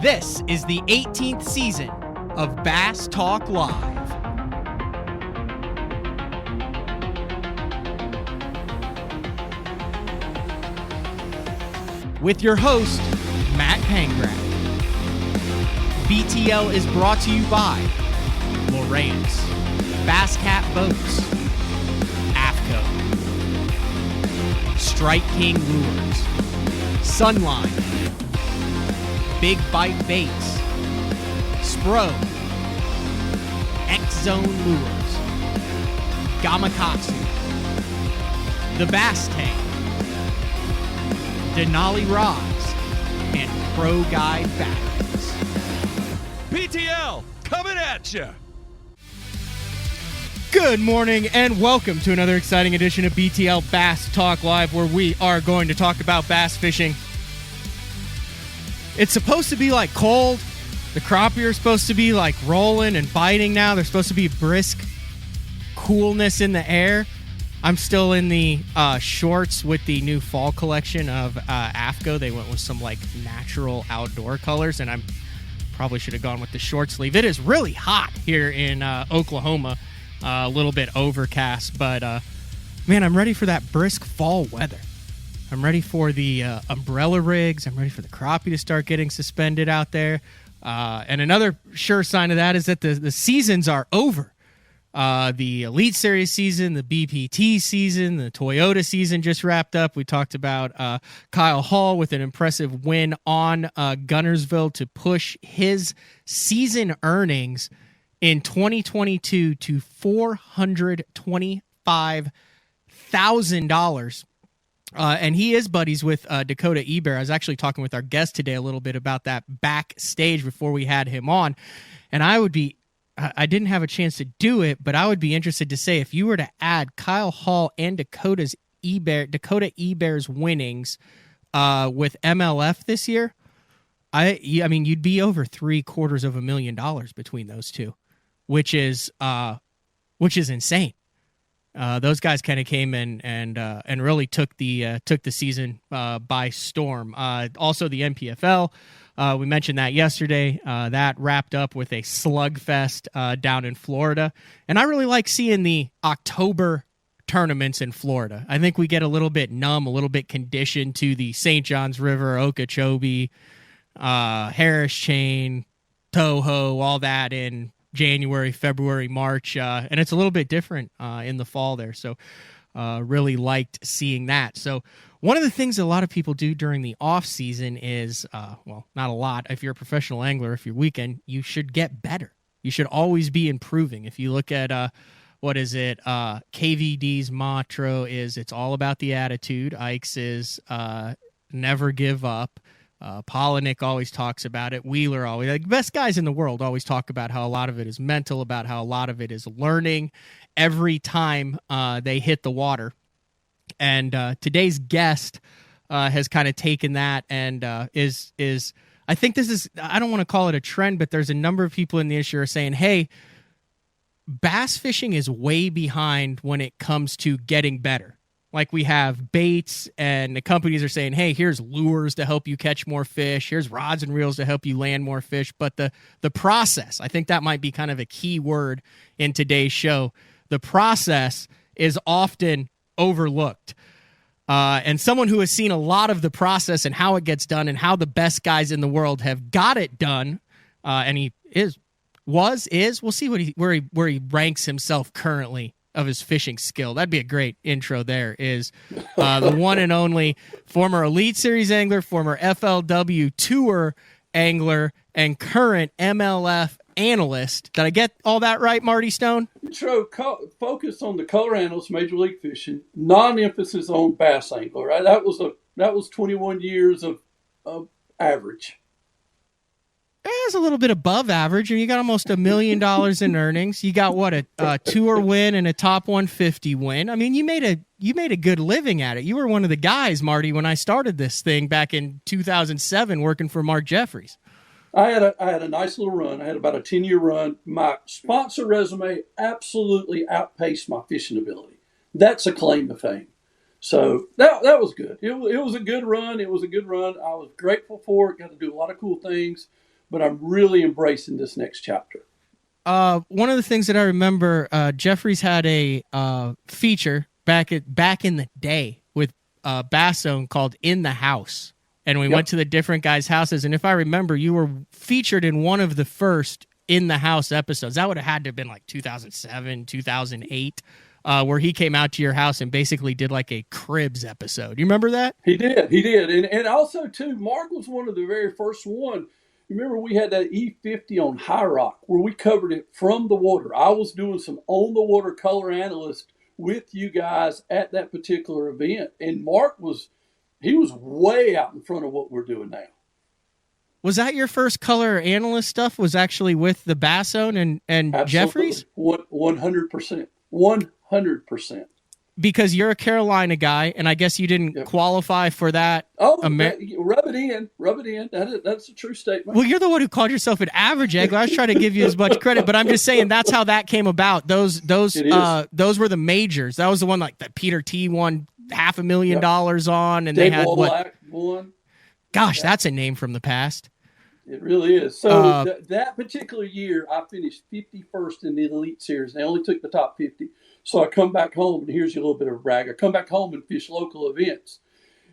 This is the 18th season of Bass Talk Live. With your host, Matt Pangrath. BTL is brought to you by Lowrance, Bass Cat Boats, AFCO, Strike King Lures, Sunline, Big Bite Baits, Spro, X-Zone Lures, Gamakatsu, The Bass Tank, Denali Rods, and Pro Guide Batteries. BTL, coming at you! Good morning and welcome to another exciting edition of BTL Bass Talk Live, where we are going to talk about bass fishing. It's supposed to be like cold. The crappie are supposed to be like rolling and biting now. There's supposed to be brisk coolness in the air. I'm still in the shorts with the new fall collection of AFCO. They went with some like natural outdoor colors, and I probably should have gone with the short sleeve. It is really hot here in Oklahoma. A little bit overcast, but man, I'm ready for that brisk fall weather. I'm ready for the umbrella rigs. I'm ready for the crappie to start getting suspended out there. And another sure sign of that is that the seasons are over. The Elite Series season, the BPT season, the Toyota season just wrapped up. We talked about Kyle Hall with an impressive win on Gunnersville to push his season earnings in 2022 to $425,000. And he is buddies with Dakota Eber. I was actually talking with our guest today a little bit about that backstage before we had him on. And I didn't have a chance to do it, but I would be interested to say if you were to add Kyle Hall and Dakota Eber's winnings with MLF this year, I mean, you'd be over $750,000 between those two, which is insane. Those guys kind of came in and really took the season by storm. Also, the NPFL, we mentioned that yesterday. That wrapped up with a slugfest down in Florida, and I really like seeing the October tournaments in Florida. I think we get a little bit numb, a little bit conditioned to the St. Johns River, Okeechobee, Harris Chain, Toho, all that in January, February, March, and it's a little bit different in the fall there. So really liked seeing that. So one of the things that a lot of people do during the off season is, well, not a lot. If you're a professional angler, if you're weekend, you should get better. You should always be improving. If you look at, what is it? KVD's motto is it's all about the attitude. Ike's is never give up. Polinick always talks about it. Wheeler always, like best guys in the world, always talk about how a lot of it is mental, about how a lot of it is learning every time they hit the water. And today's guest has kind of taken that and is I think this is, I don't want to call it a trend, but there's a number of people in the industry who are saying, hey, bass fishing is way behind when it comes to getting better. Like we have baits and the companies are saying, hey, here's lures to help you catch more fish. Here's rods and reels to help you land more fish. But the process, I think that might be kind of a key word in today's show. The process is often overlooked. And someone who has seen a lot of the process and how it gets done and how the best guys in the world have got it done, and he we'll see where he ranks himself currently of his fishing skill. That'd be a great intro there, is the one and only former Elite Series angler, former FLW Tour angler, and current MLF analyst. Did I get all that right, Marty Stone? So focus on the color analyst, Major League Fishing, non-emphasis on bass angler, right? That was 21 years of average. It's a little bit above average, and you got almost $1 million in earnings. You got what, a tour win and a top 150 win. I mean, you made a good living at it. You were one of the guys, Marty, when I started this thing back in 2007, working for Mark Jeffries. I had a nice little run. I had about a 10-year run. My sponsor resume absolutely outpaced my fishing ability. That's a claim to fame. So that was good. It was a good run. It was a good run. I was grateful for it. Got to do a lot of cool things. but I'm really embracing this next chapter. One of the things that I remember, Jeffries had a feature back in the day with Bassone called "In the House," and we went to the different guys' houses. And if I remember, you were featured in one of the first "In the House" episodes. That would have had to have been like 2007, 2008, where he came out to your house and basically did like a Cribs episode. You remember that? He did, and also too, Mark was one of the very first one. Remember, we had that E50 on High Rock where we covered it from the water. I was doing some on the water color analyst with you guys at that particular event, and Mark was way out in front of what we're doing now. Was that your first color analyst stuff? Was actually with the Bassone and Jeffries? 100%. 100%. Because you're a Carolina guy, and I guess you didn't qualify for that. Oh, rub it in. That's a true statement. Well, you're the one who called yourself an average angler. I was trying to give you as much credit, but I'm just saying that's how that came about. Those were the majors. That was the one like that Peter T won $500,000 on, and Dave they had Wolak won. Gosh, that's a name from the past. It really is. So that particular year, I finished 51st in the Elite Series. They only took the top 50. So I come back home, and here's a little bit of a brag. I come back home and fish local events.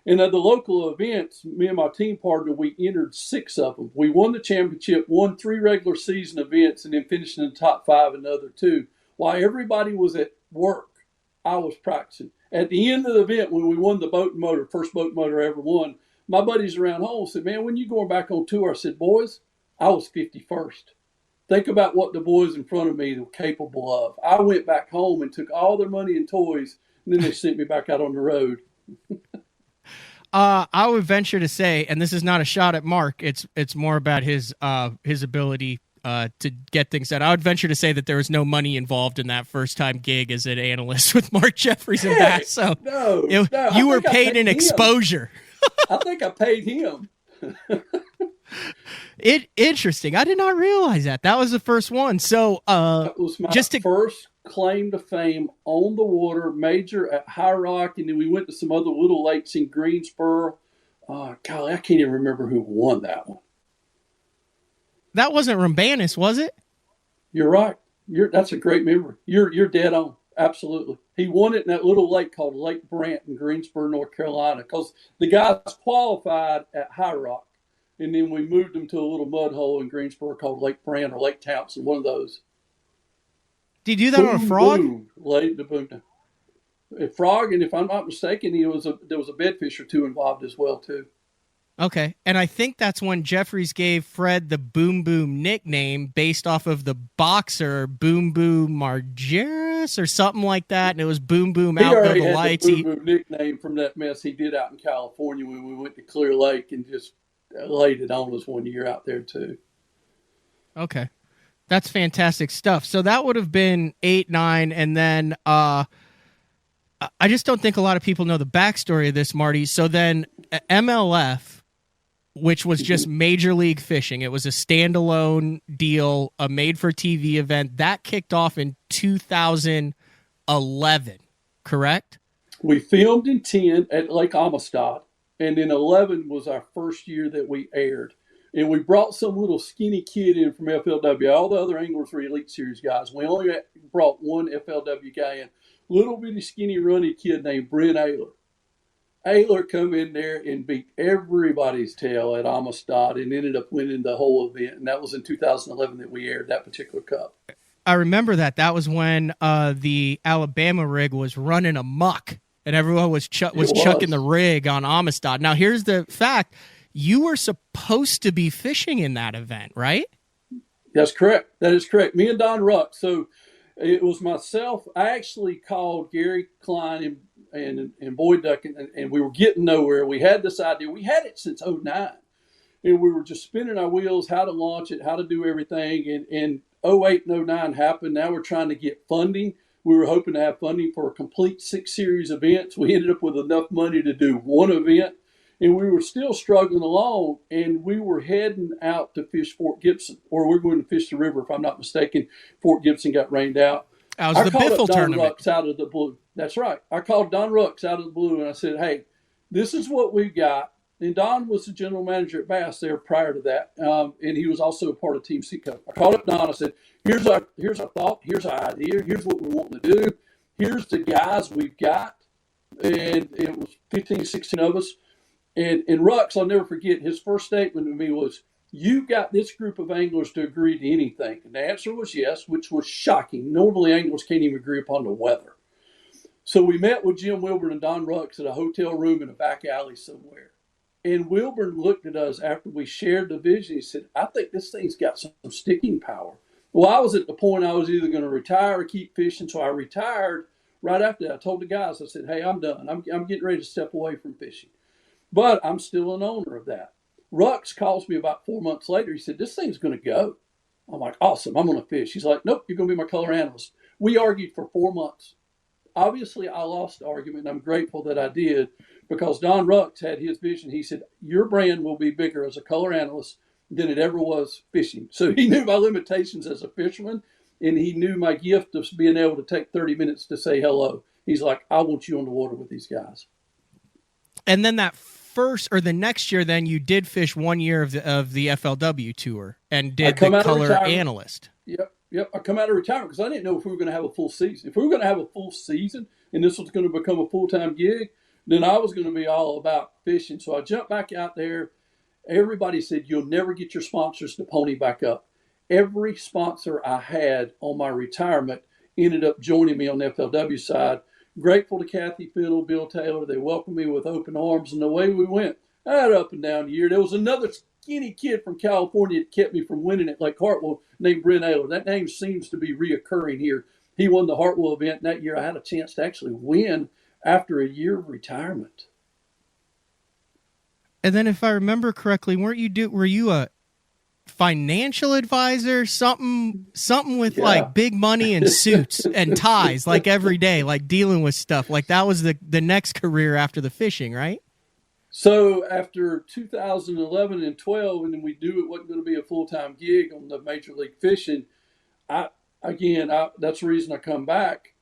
And at the local events, me and my team partner, we entered 6 of them. We won the championship, won 3 regular season events, and then finished in the top 5 in the other 2. While everybody was at work, I was practicing. At the end of the event, when we won the boat and motor, first boat motor I ever won, my buddies around home said, "Man, when you going back on tour?" I said, "Boys, I was 51st. Think about what the boys in front of me were capable of." I went back home and took all their money and toys, and then they sent me back out on the road. I would venture to say, and this is not a shot at Mark, it's more about his ability to get things done. I would venture to say that there was no money involved in that first time gig as an analyst with Mark Jeffries and Bass. So you were paid in exposure. I think I paid him. Interesting. I did not realize that. That was the first one. So that was my first claim to fame on the water major at High Rock, and then we went to some other little lakes in Greensboro. Golly, I can't even remember who won that one. That wasn't Rambanis, was it? You're right. That's a great memory. You're dead on. Absolutely. He won it in that little lake called Lake Brant in Greensboro, North Carolina, because the guys qualified at High Rock. And then we moved them to a little mud hole in Greensboro called Lake Brant or Lake Townsend, one of those. Did you do that on a frog? Boom, laid the boom down. A frog, and if I'm not mistaken, there was a bedfish or 2 involved as well, too. Okay, and I think that's when Jeffries gave Fred the Boom Boom nickname based off of the boxer Boom Boom Margera or something like that, and it was Boom Boom out of the lights. He already had the Boom Boom nickname from that mess he did out in California when we went to Clear Lake and just laid it on us one year out there too. Okay, that's fantastic stuff. So that would have been 8, 9, and then I just don't think a lot of people know the backstory of this, Marty. So then MLF, which was just Major League Fishing. It was a standalone deal, a made-for-TV event. That kicked off in 2011, correct? We filmed in 10 at Lake Amistad, and then 11 was our first year that we aired. And we brought some little skinny kid in from FLW. All the other anglers were Elite Series guys. We only brought one FLW guy in. Little bitty skinny runny kid named Brent Ayler. Ayler come in there and beat everybody's tail at Amistad and ended up winning the whole event. And that was in 2011 that we aired that particular cup. I remember that. That was when the Alabama rig was running amok and everyone was chucking the rig on Amistad. Now, here's the fact. You were supposed to be fishing in that event, right? That's correct. That is correct. Me and Don Ruck. So it was myself. I actually called Gary Klein and Boyd Duck, and we were getting nowhere. We had this idea. We had it since 2009. And we were just spinning our wheels, how to launch it, how to do everything. And 2008 and 2009 happened. Now we're trying to get funding. We were hoping to have funding for a complete 6 series events. We ended up with enough money to do one event. And we were still struggling along, and we were heading out to fish Fort Gibson, or we were going to fish the river, if I'm not mistaken. Fort Gibson got rained out. That was the Biffle tournament. Rucks out of the blue. That's right. I called Don Rucks out of the blue, and I said, "Hey, this is what we've got. And Don was the general manager at Bass there prior to that, and he was also a part of Team Seacoast. I called up Don. I said, "Here's our thought. Here's our idea. Here's what we want to do. Here's the guys we've got." And it was 15, 16 of us. And Rux, I'll never forget, his first statement to me was, "You got this group of anglers to agree to anything." And the answer was yes, which was shocking. Normally, anglers can't even agree upon the weather. So we met with Jim Wilburn and Don Rux at a hotel room in a back alley somewhere. And Wilburn looked at us after we shared the vision. He said, "I think this thing's got some sticking power." Well, I was at the point I was either going to retire or keep fishing. So I retired right after that. I told the guys, I said, "Hey, I'm done. I'm getting ready to step away from fishing. But I'm still an owner of that." Rux calls me about 4 months later. He said, "This thing's going to go." I'm like, "Awesome. I'm going to fish." He's like, "Nope, you're going to be my color analyst." We argued for 4 months. Obviously, I lost the argument, and I'm grateful that I did, because Don Rux had his vision. He said, "Your brand will be bigger as a color analyst than it ever was fishing." So he knew my limitations as a fisherman, and he knew my gift of being able to take 30 minutes to say hello. He's like, "I want you on the water with these guys." And then that first or the next year, then you did fish 1 year of the FLW tour and did the color analyst. Yep. I come out of retirement because I didn't know if we were going to have a full season. If we were going to have a full season and this was going to become a full-time gig, then I was going to be all about fishing. So I jumped back out there. Everybody said, "You'll never get your sponsors to pony back up." Every sponsor I had on my retirement ended up joining me on the FLW side. Grateful to Kathy Fiddle, Bill Taylor. They welcomed me with open arms, and away we went. I had up and down year. There was another skinny kid from California that kept me from winning at Lake Hartwell named Brent Ayler. That name seems to be reoccurring here. He won the Hartwell event, and that year I had a chance to actually win after a year of retirement. And then, if I remember correctly, were you a financial advisor, something with like big money and suits and ties, like every day, like dealing with stuff? Like that was the next career after the fishing, right? So after 2011 and 12, and then we knew it wasn't going to be a full-time gig on the Major League Fishing, that's the reason I come back.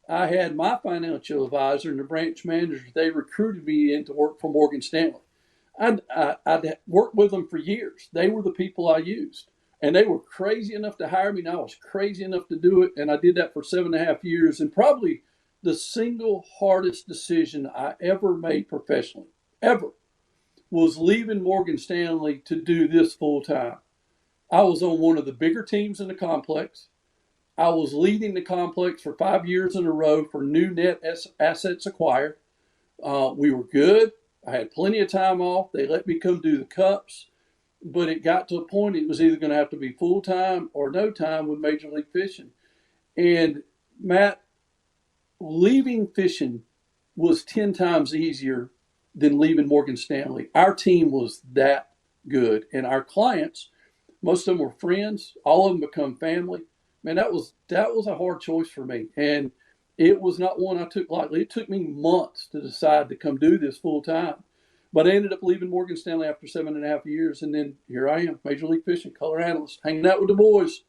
I had my financial advisor and the branch manager. They recruited me in to work for Morgan Stanley. I'd worked with them for years. They were the people I used. And they were crazy enough to hire me, and I was crazy enough to do it. And I did that for 7.5 years. And probably the single hardest decision I ever made professionally, ever, was leaving Morgan Stanley to do this full time. I was on one of the bigger teams in the complex. I was leading the complex for 5 years in a row for new net assets acquired. We were good. I had plenty of time off. They let me come do the cups. But it got to a point it was either going to have to be full-time or no time with Major League Fishing. And Matt, leaving fishing was 10 times easier than leaving Morgan Stanley. Our team was that good. And our clients, most of them were friends. All of them become family. Man, that was a hard choice for me. And it was not one I took lightly. It took me months to decide to come do this full time. But I ended up leaving Morgan Stanley after 7.5 years. And then here I am, Major League Fishing, color analyst, hanging out with the boys.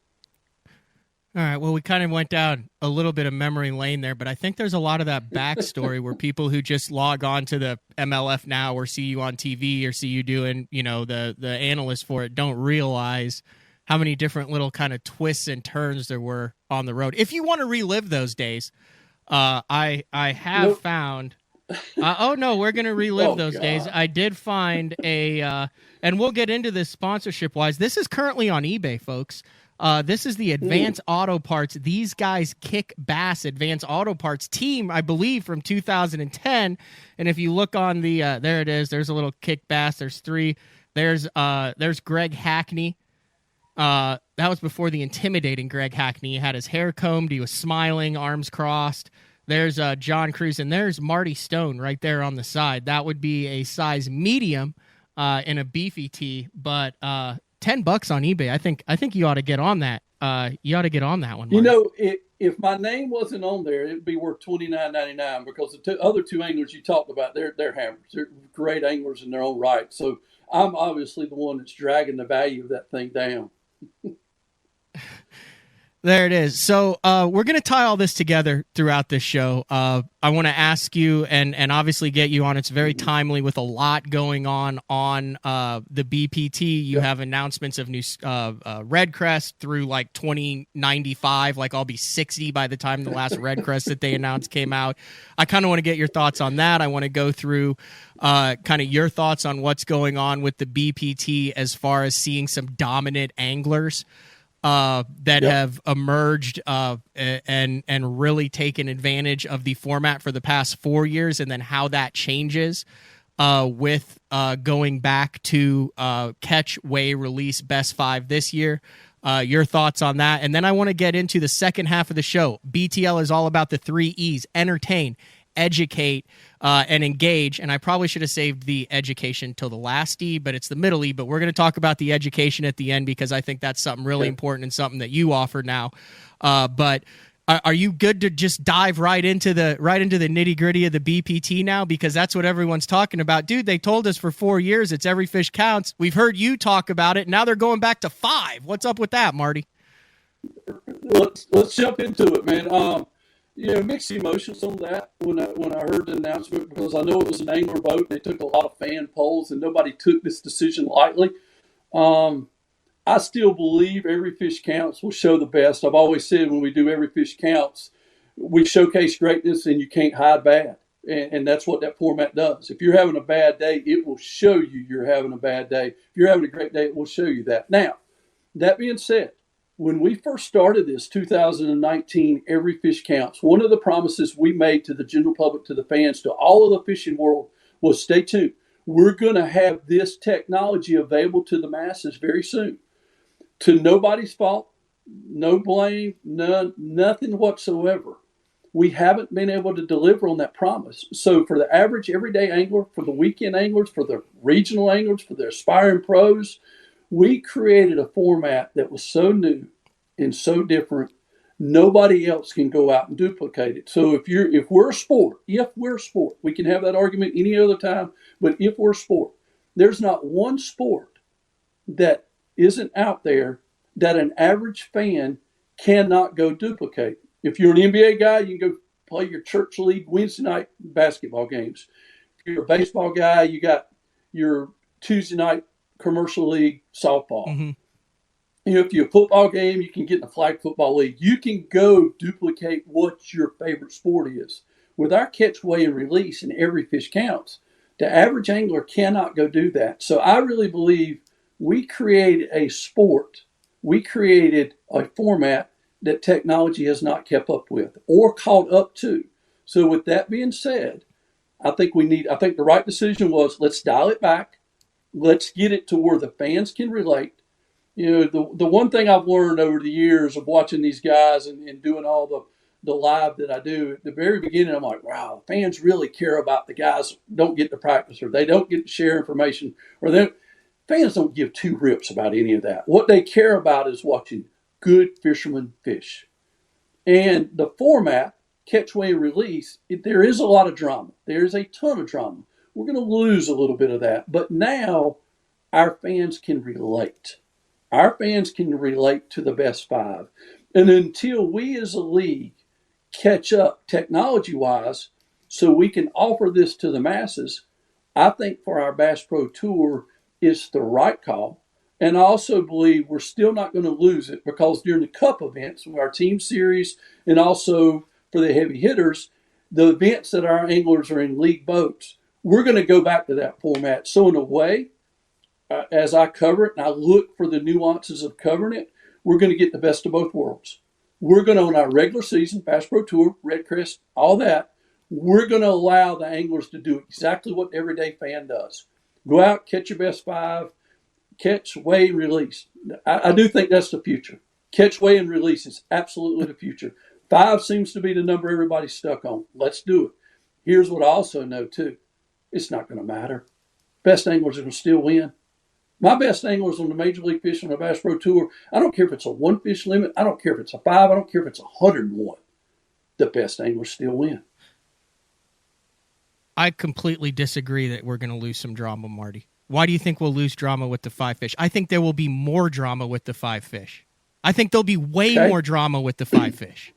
All right. Well, we kind of went down a little bit of memory lane there, but I think there's a lot of that backstory where people who just log on to the MLF now or see you on TV or see you doing, the analyst for it don't realize how many different little kind of twists and turns there were on the road. If you want to relive those days, I have found. We're going to relive those days. I did find and we'll get into this sponsorship wise. This is currently on eBay, folks. This is the Advance Auto Parts. These guys kick bass Advance Auto Parts team, I believe, from 2010. And if you look on the, there it is. There's a little kick bass. There's 3. There's Greg Hackney. That was before the intimidating Greg Hackney. He had his hair combed. He was smiling, arms crossed. There's John Cruz, and there's Marty Stone right there on the side. That would be a size medium in a beefy tee, but $10 on eBay. I think you ought to get on that. You ought to get on that one, Marty. If my name wasn't on there, it'd be worth $29.99 because the other 2 anglers you talked about, they're hammers. They're great anglers in their own right. So I'm obviously the one that's dragging the value of that thing down. There it is. So we're going to tie all this together throughout this show. I want to ask you and obviously get you on. It's very timely with a lot going on the BPT. You have announcements of new Red Crest through like 2095. Like I'll be 60 by the time the last Red Crest that they announced came out. I kind of want to get your thoughts on that. I want to go through kind of your thoughts on what's going on with the BPT as far as seeing some dominant anglers that have emerged and really taken advantage of the format for the past 4 years, and then how that changes with going back to catch, weigh, release, best five this year. Your thoughts on that. And then I want to get into the second half of the show. BTL is all about the 3 E's: entertain, educate, and engage. And I probably should have saved the education till the last E, but it's the middle E. But we're going to talk about the education at the end because I think that's something really important and something that you offer now. But are you good to just dive right into the nitty gritty of the BPT now? Because that's what everyone's talking about. Dude, they told us for 4 years it's every fish counts. We've heard you talk about it. Now they're going back to 5. What's up with that, Marty? Let's jump into it, man. Mixed emotions on that when I heard the announcement, because I know it was an angler vote. They took a lot of fan polls, and nobody took this decision lightly. I still believe every fish counts will show the best. I've always said when we do every fish counts, we showcase greatness, and you can't hide bad. And that's what that format does. If you're having a bad day, it will show you you're having a bad day. If you're having a great day, it will show you that. Now, that being said, when we first started this, 2019, every fish counts, one of the promises we made to the general public, to the fans, to all of the fishing world was stay tuned. We're going to have this technology available to the masses very soon. To nobody's fault, no blame, nothing whatsoever. We haven't been able to deliver on that promise. So for the average everyday angler, for the weekend anglers, for the regional anglers, for the aspiring pros, we created a format that was so new and so different, nobody else can go out and duplicate it. So if we're a sport, we can have that argument any other time, but if we're a sport, there's not one sport that isn't out there that an average fan cannot go duplicate. If you're an NBA guy, you can go play your church league Wednesday night basketball games. If you're a baseball guy, you got your Tuesday night commercial league softball. Mm-hmm. If you're a football game, you can get in a flag football league. You can go duplicate what your favorite sport is. With our catch, weigh, and release and every fish counts, the average angler cannot go do that. So I really believe we created a sport. We created a format that technology has not kept up with or caught up to. So with that being said, I think the right decision was, let's dial it back. Let's get it to where the fans can relate. The one thing I've learned over the years of watching these guys and doing all the live that I do, at the very beginning, I'm like, wow, fans really care about the guys who don't get to practice, or they don't get to share information, or fans don't give 2 rips about any of that. What they care about is watching good fishermen fish. And the format, catch, weigh, and release, there is a lot of drama. There is a ton of drama. We're going to lose a little bit of that. But now our fans can relate. Our fans can relate to the best 5. And until we as a league catch up technology-wise so we can offer this to the masses, I think for our Bass Pro Tour, it's the right call. And I also believe we're still not going to lose it, because during the Cup events, our team series, and also for the heavy hitters, the events that our anglers are in league boats, we're going to go back to that format. So in a way, as I cover it and I look for the nuances of covering it, we're going to get the best of both worlds. We're going to, on our regular season, Bass Pro Tour, Red Crest, all that, we're going to allow the anglers to do exactly what the everyday fan does. Go out, catch your best 5, catch, weigh, and release. I do think that's the future. Catch, weigh, and release is absolutely the future. 5 seems to be the number everybody's stuck on. Let's do it. Here's what I also know, too. It's not going to matter. Best anglers are going to still win. My best anglers on the Major League Fishing on the Bass Pro Tour, I don't care if it's a 1 fish limit. I don't care if it's a 5. I don't care if it's 101. The best anglers still win. I completely disagree that we're going to lose some drama, Marty. Why do you think we'll lose drama with the 5 fish? I think there will be more drama with the 5 fish. I think there'll be way more drama with the 5 fish.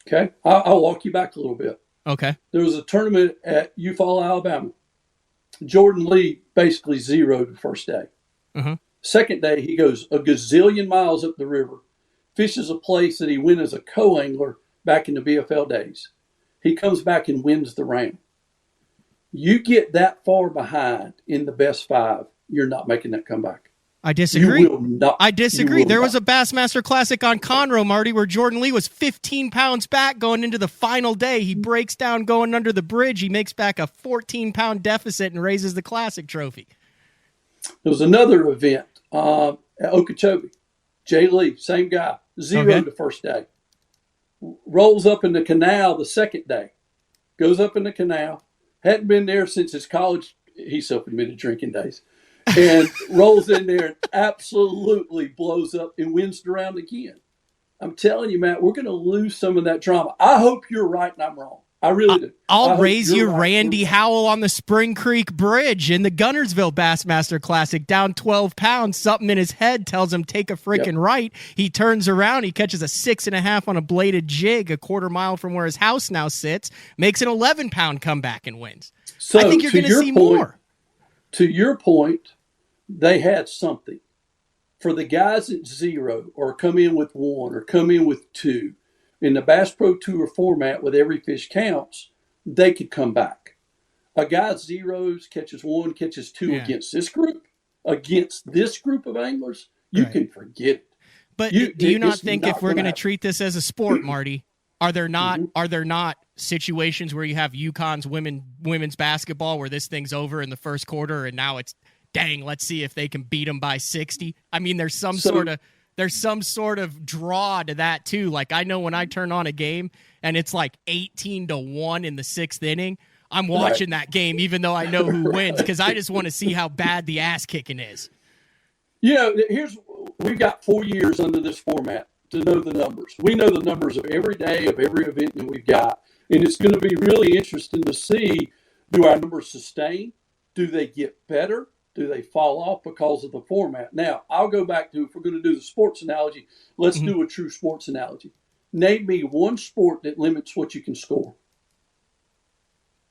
Okay. I'll walk you back a little bit. Okay. There was a tournament at Eufaula, Alabama. Jordan Lee basically zeroed the first day. Second day, he goes a gazillion miles up the river, fishes a place that he went as a co-angler back in the BFL days. He comes back and wins the round. You get that far behind in the best 5, you're not making that comeback. I disagree. You will not. I disagree. There was not. a Bassmaster Classic on Conroe, Marty, where Jordan Lee was 15 pounds back going into the final day. He breaks down going under the bridge. He makes back a 14-pound deficit and raises the Classic trophy. There was another event at Okeechobee. Jay Lee, same guy, zeroed the first day. Rolls up in the canal the second day. Goes up in the canal. Hadn't been there since his college, he self-admitted drinking days. And rolls in there and absolutely blows up and wins the round again. I'm telling you, Matt, we're going to lose some of that drama. I hope you're right and I'm wrong. I really do. I'll raise you right. Randy Howell on the Spring Creek Bridge in the Gunnersville Bassmaster Classic, down 12 pounds. Something in his head tells him take a freaking right. He turns around. He catches a 6.5 on a bladed jig a quarter mile from where his house now sits, makes an 11-pound comeback and wins. So I think you're going to see more. To your point, they had something. For the guys at 0 or come in with 1 or come in with 2, in the Bass Pro Tour format with every fish counts, they could come back. A guy zeros, catches 1, catches 2 against this group of anglers, you can forget it. But do you not think if we're going to treat this as a sport, Marty, are there not situations where you have UConn's women's basketball where this thing's over in the first quarter and now it's, dang, let's see if they can beat them by 60? I mean, there's some sort of draw to that too. Like I know when I turn on a game and it's like 18-1 in the 6th inning, I'm watching that game even though I know who wins because I just want to see how bad the ass kicking is. You know, we've got 4 years under this format to know the numbers. We know the numbers of every day of every event that we've got, and it's going to be really interesting to see, do our numbers sustain? Do they get better? Do they fall off because of the format? Now, I'll go back to, if we're going to do the sports analogy, let's do a true sports analogy. Name me one sport that limits what you can score.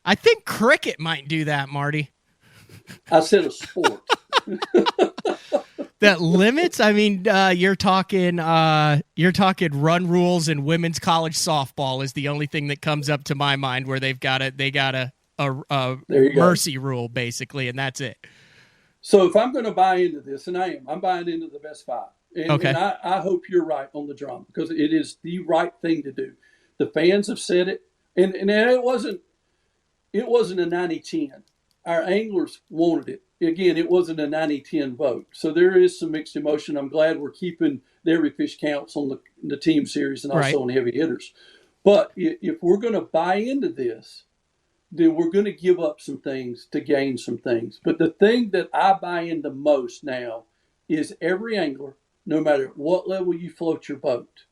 I think cricket might do that, Marty. I said a sport. That limits? I mean, you're talking run rules and women's college softball is the only thing that comes up to my mind where they got a mercy rule basically, and that's it. So if I'm going to buy into this, and I'm buying into the best 5. And I hope you're right on the drama because it is the right thing to do. The fans have said it, and it wasn't a 90-10. Our anglers wanted it. Again, it wasn't a 90-10 vote. So there is some mixed emotion. I'm glad we're keeping the every fish counts on the team series and also on heavy hitters. But if we're going to buy into this, then we're going to give up some things to gain some things. But the thing that I buy into most now is every angler, no matter what level you float your boat,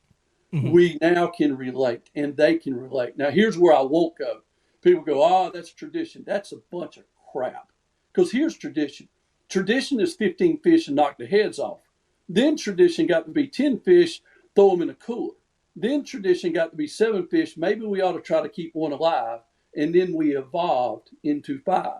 we now can relate, and they can relate. Now, here's where I won't go. People go, oh, that's tradition. That's a bunch of crap. Because here's tradition. Tradition is 15 fish and knock the heads off. Then tradition got to be 10 fish, throw them in a cooler. Then tradition got to be 7 fish. Maybe we ought to try to keep one alive. And then we evolved into 5.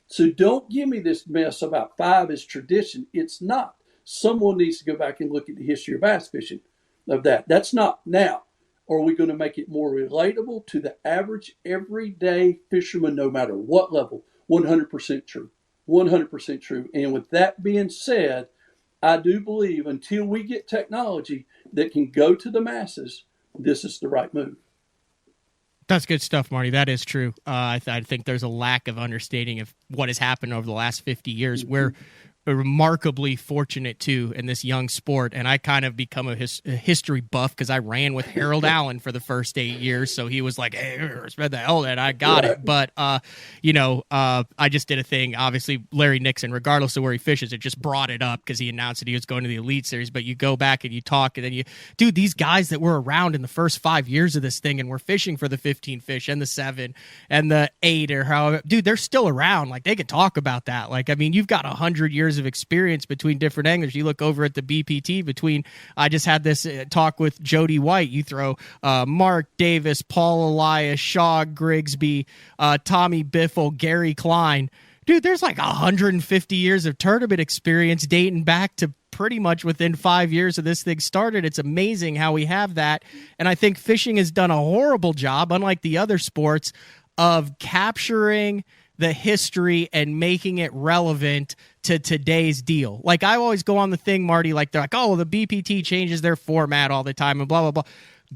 So don't give me this mess about 5 is tradition. It's not. Someone needs to go back and look at the history of bass fishing of that. That's not. Now, are we going to make it more relatable to the average everyday fisherman, no matter what level? 100% true. 100% true. And with that being said, I do believe until we get technology that can go to the masses, this is the right move. That's good stuff, Marty. That is true. I think there's a lack of understanding of what has happened over the last 50 years. We're remarkably fortunate, too, in this young sport. And I kind of become a history buff because I ran with Harold Allen for the first 8 years. So he was like, hey, spread the hell that I got it. But, I just did a thing. Obviously, Larry Nixon, regardless of where he fishes, it just brought it up because he announced that he was going to the Elite Series. But you go back and you talk and then dude, these guys that were around in the first 5 years of this thing and were fishing for the 15 fish and the 7 and the 8 or however, dude, they're still around. Like they could talk about that. Like, I mean, you've got 100 years of experience between different anglers. You look over at the BPT between, I just had this talk with Jody White. You throw Mark Davis, Paul Elias, Shaw Grigsby, Tommy Biffle, Gary Klein. Dude, there's like 150 years of tournament experience dating back to pretty much within 5 years of this thing started. It's amazing how we have that. And I think fishing has done a horrible job, unlike the other sports, of capturing the history and making it relevant to today's deal. Like, I always go on the thing, Marty, like they're like, oh, well, the BPT changes their format all the time and blah, blah, blah.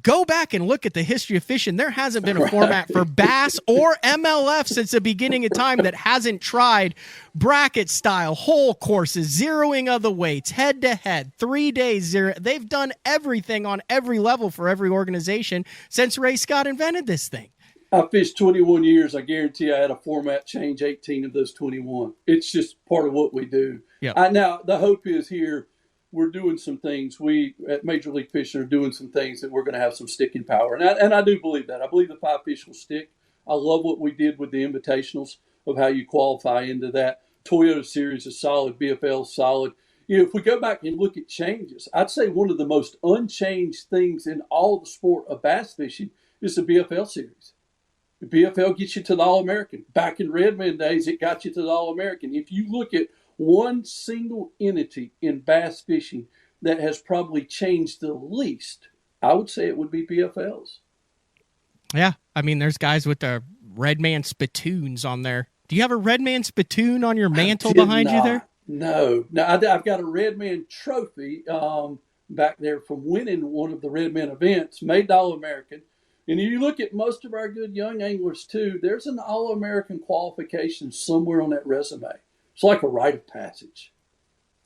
Go back and look at the history of fishing. There hasn't been a format for bass or MLF since the beginning of time that hasn't tried bracket style, hole courses, zeroing of the weights, head to head, 3 days zero. They've done everything on every level for every organization since Ray Scott invented this thing. I fished 21 years. I guarantee I had a format change 18 of those 21. It's just part of what we do. Yeah. Now, the hope is here, we're doing some things. We at Major League Fishing are doing some things that we're going to have some sticking power. And I do believe that. I believe the 5 fish will stick. I love what we did with the invitationals of how you qualify into that. Toyota Series is solid. BFL is solid. You know, if we go back and look at changes, I'd say one of the most unchanged things in all the sport of bass fishing is the BFL Series. The BFL gets you to the All-American. Back in Redman days, it got you to the All-American. If you look at one single entity in bass fishing that has probably changed the least, I would say it would be BFLs. Yeah. I mean, there's guys with the Redman spittoons on there. Do you have a Redman spittoon on your mantle behind you there? No. I've got a Redman trophy back there from winning one of the Redman events, made the All-American. And if you look at most of our good young anglers, too, there's an All-American qualification somewhere on that resume. It's like a rite of passage.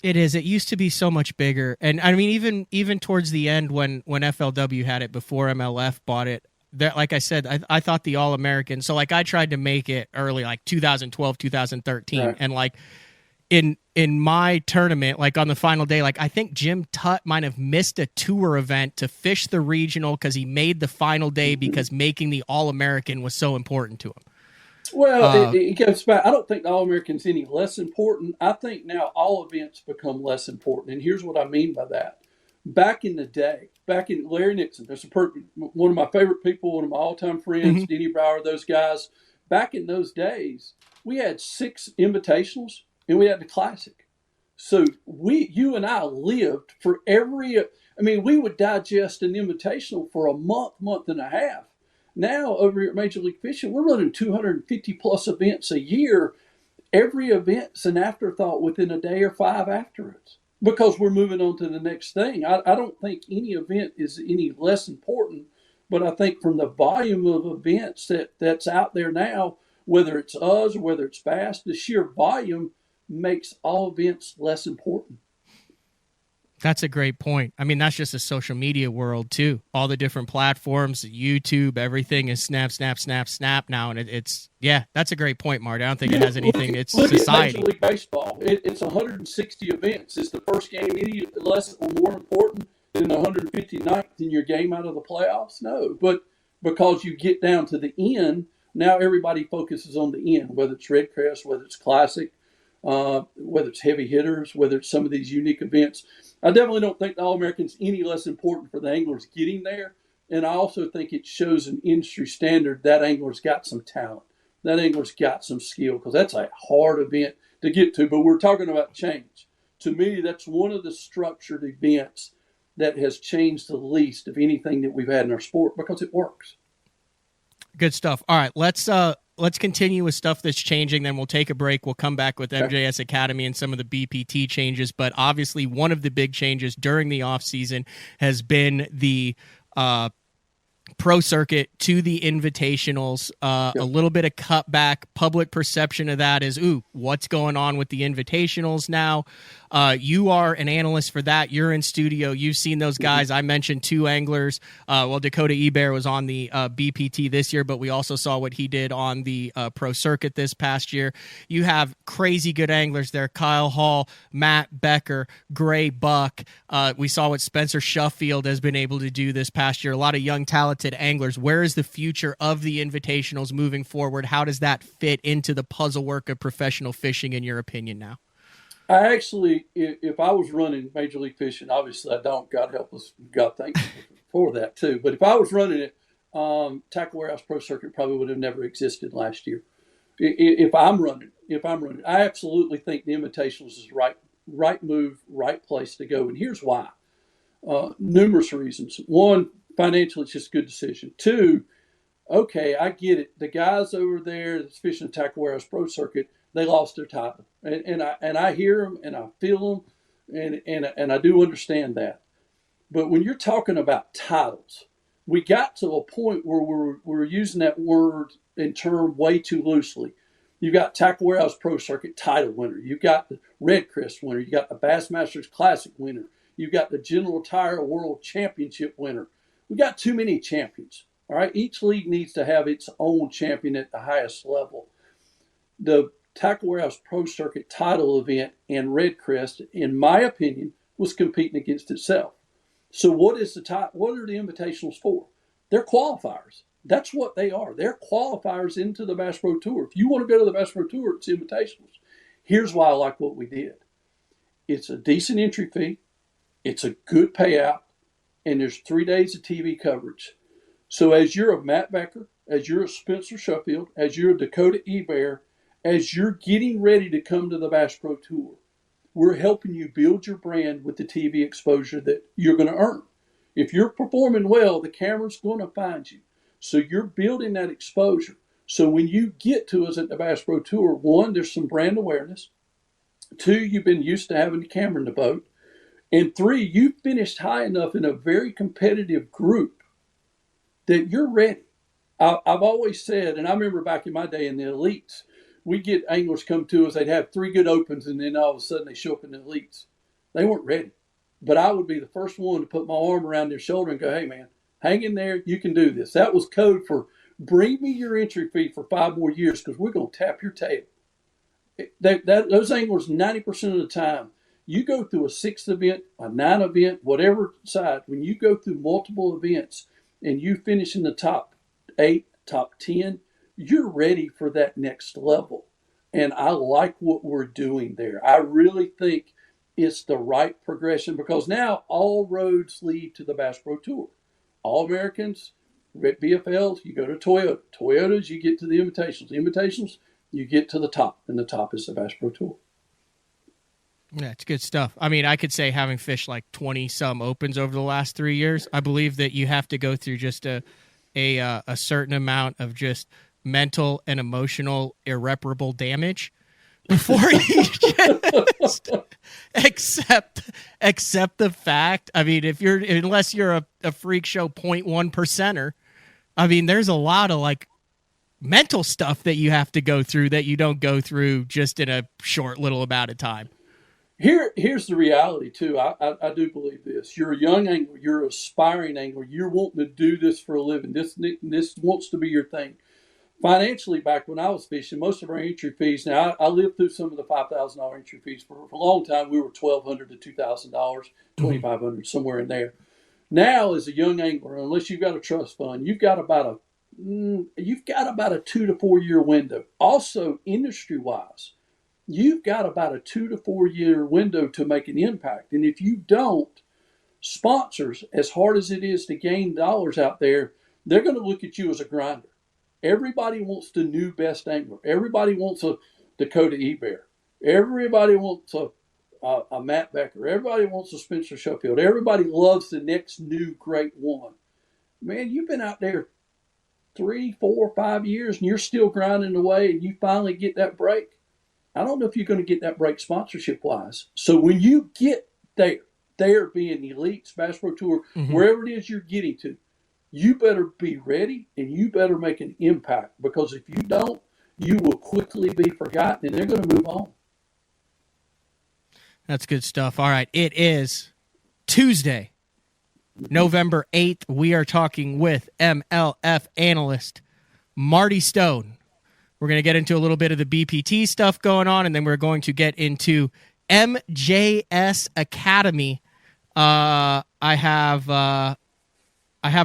It is. It used to be so much bigger. And, I mean, even towards the end when FLW had it before MLF bought it, that, like I said, I thought the All-American. So, like, I tried to make it early, like 2012, 2013. Right. And, like, in my tournament, like on the final day, like I think Jim Tutt might have missed a tour event to fish the regional because he made the final day because making the All-American was so important to him. Well, it goes back. I don't think the All-American's any less important. I think now all events become less important. And here's what I mean by that. Back in the day, back in Larry Nixon, that's one of my favorite people, one of my all-time friends, Denny Brower, those guys. Back in those days, we had 6 invitationals and we had the Classic. So you and I lived for we would digest an invitational for a month and a half. Now, over here at Major League Fishing, we're running 250-plus events a year. Every event's an afterthought within a day or 5 afterwards because we're moving on to the next thing. I don't think any event is any less important, but I think from the volume of events that's out there now, whether it's us or whether it's bass, the sheer volume makes all events less important. That's a great point. I mean, that's just a social media world, too. All the different platforms, YouTube, everything is snap now. And it's that's a great point, Marty. I don't think it has anything. It's society. Major League Baseball, it's 160 events. Is the first game any less or more important than the 159th in your game out of the playoffs? No. But because you get down to the end, now everybody focuses on the end, whether it's Red Crest, whether it's Classic, whether it's heavy hitters, whether it's some of these unique events. I definitely don't think the All-American's any less important for the anglers getting there. And I also think it shows an industry standard that angler's got some talent. That angler's got some skill because that's a hard event to get to. But we're talking about change. To me, that's one of the structured events that has changed the least of anything that we've had in our sport because it works. Good stuff. All right, let's continue with stuff that's changing. Then we'll take a break. We'll come back with MJS Academy and some of the BPT changes. But obviously, one of the big changes during the offseason has been the pro circuit to the invitationals. A little bit of cutback. Public perception of that is, what's going on with the invitationals now? You are an analyst for that. You're in studio. You've seen those guys. I mentioned 2 anglers. Dakota Ebert was on the BPT this year, but we also saw what he did on the pro circuit this past year. You have crazy good anglers there. Kyle Hall, Matt Becker, Gray Buck. We saw what Spencer Shuffield has been able to do this past year. A lot of young, talented anglers. Where is the future of the invitationals moving forward? How does that fit into the puzzle work of professional fishing, in your opinion, now? I actually, if I was running Major League Fishing, obviously I don't. God help us. God thank you for that too. But if I was running it, Tackle Warehouse Pro Circuit probably would have never existed last year. If I'm running, I absolutely think the Invitationals is right move, right place to go. And here's why. Numerous reasons. One, financially, it's just a good decision. Two, okay, I get it. The guys over there that's fishing the Tackle Warehouse Pro Circuit, they lost their title, and I hear them and I feel them, and I do understand that. But when you're talking about titles, we got to a point where we're using that word and term way too loosely. You've got Tackle Warehouse Pro Circuit title winner. You've got the Red Crest winner. You got the Bassmasters Classic winner. You've got the General Tire World Championship winner. We've got too many champions. All right, each league needs to have its own champion at the highest level. The Tackle Warehouse Pro Circuit title event and Red Crest, in my opinion, was competing against itself. So what are the invitationals for? They're qualifiers. That's what they are. They're qualifiers into the Bass Pro Tour. If you want to go to the Bass Pro Tour, it's invitationals. Here's why I like what we did. It's a decent entry fee. It's a good payout. And there's 3 days of TV coverage. So as you're a Matt Becker, as you're a Spencer Sheffield, as you're a Dakota Ebert, as you're getting ready to come to the Bass Pro Tour, we're helping you build your brand with the TV exposure that you're going to earn. If you're performing well, the camera's going to find you. So you're building that exposure. So when you get to us at the Bass Pro Tour, one, there's some brand awareness. Two, you've been used to having the camera in the boat. And three, you finished high enough in a very competitive group that you're ready. I've always said, and I remember back in my day in the elites, we get anglers come to us, they'd have 3 good opens, and then all of a sudden they show up in the elites. They weren't ready. But I would be the first one to put my arm around their shoulder and go, hey, man, hang in there. You can do this. That was code for bring me your entry fee for 5 more years because we're going to tap your tail. Those anglers, 90% of the time, you go through a 6th event, a 9 event, whatever side, when you go through multiple events, and you finish in the top 8, top 10, you're ready for that next level. And I like what we're doing there. I really think it's the right progression because now all roads lead to the Bass Pro Tour. All Americans, Red BFLs, you go to Toyota. Toyotas, you get to the Invitationals. The Invitationals, you get to the top, and the top is the Bass Pro Tour. Yeah, it's good stuff. I mean, I could say having fished like 20-some opens over the last 3 years, I believe that you have to go through just a certain amount of just mental and emotional irreparable damage before you just accept the fact. I mean, unless you're a freak show 0.1%er, I mean, there's a lot of like mental stuff that you have to go through that you don't go through just in a short little amount of time. Here's the reality, too. I do believe this. You're a young angler. You're an aspiring angler. You're wanting to do this for a living. This wants to be your thing. Financially, back when I was fishing, most of our entry fees, now I lived through some of the $5,000 entry fees. For a long time, we were $1,200 to $2,000, $2,500, somewhere in there. Now, as a young angler, unless you've got a trust fund, you've got about a 2 to 4 year window. Also, industry-wise, you've got about a 2 to 4 year window to make an impact. And if you don't, sponsors, as hard as it is to gain dollars out there, they're going to look at you as a grinder. Everybody wants the new best angler. Everybody wants a Dakota Ebert. Everybody wants a Matt Becker. Everybody wants a Spencer Sheffield. Everybody loves the next new great one. Man, you've been out there 3, 4, 5 years, and you're still grinding away, and you finally get that break. I don't know if you're going to get that break sponsorship-wise. So when you get there being elites, Bass Pro Tour, wherever it is you're getting to, you better be ready and you better make an impact because if you don't, you will quickly be forgotten and they're going to move on. That's good stuff. All right. It is Tuesday, November 8th. We are talking with MLF analyst Marty Stone. We're going to get into a little bit of the BPT stuff going on, and then we're going to get into MJS Academy. I have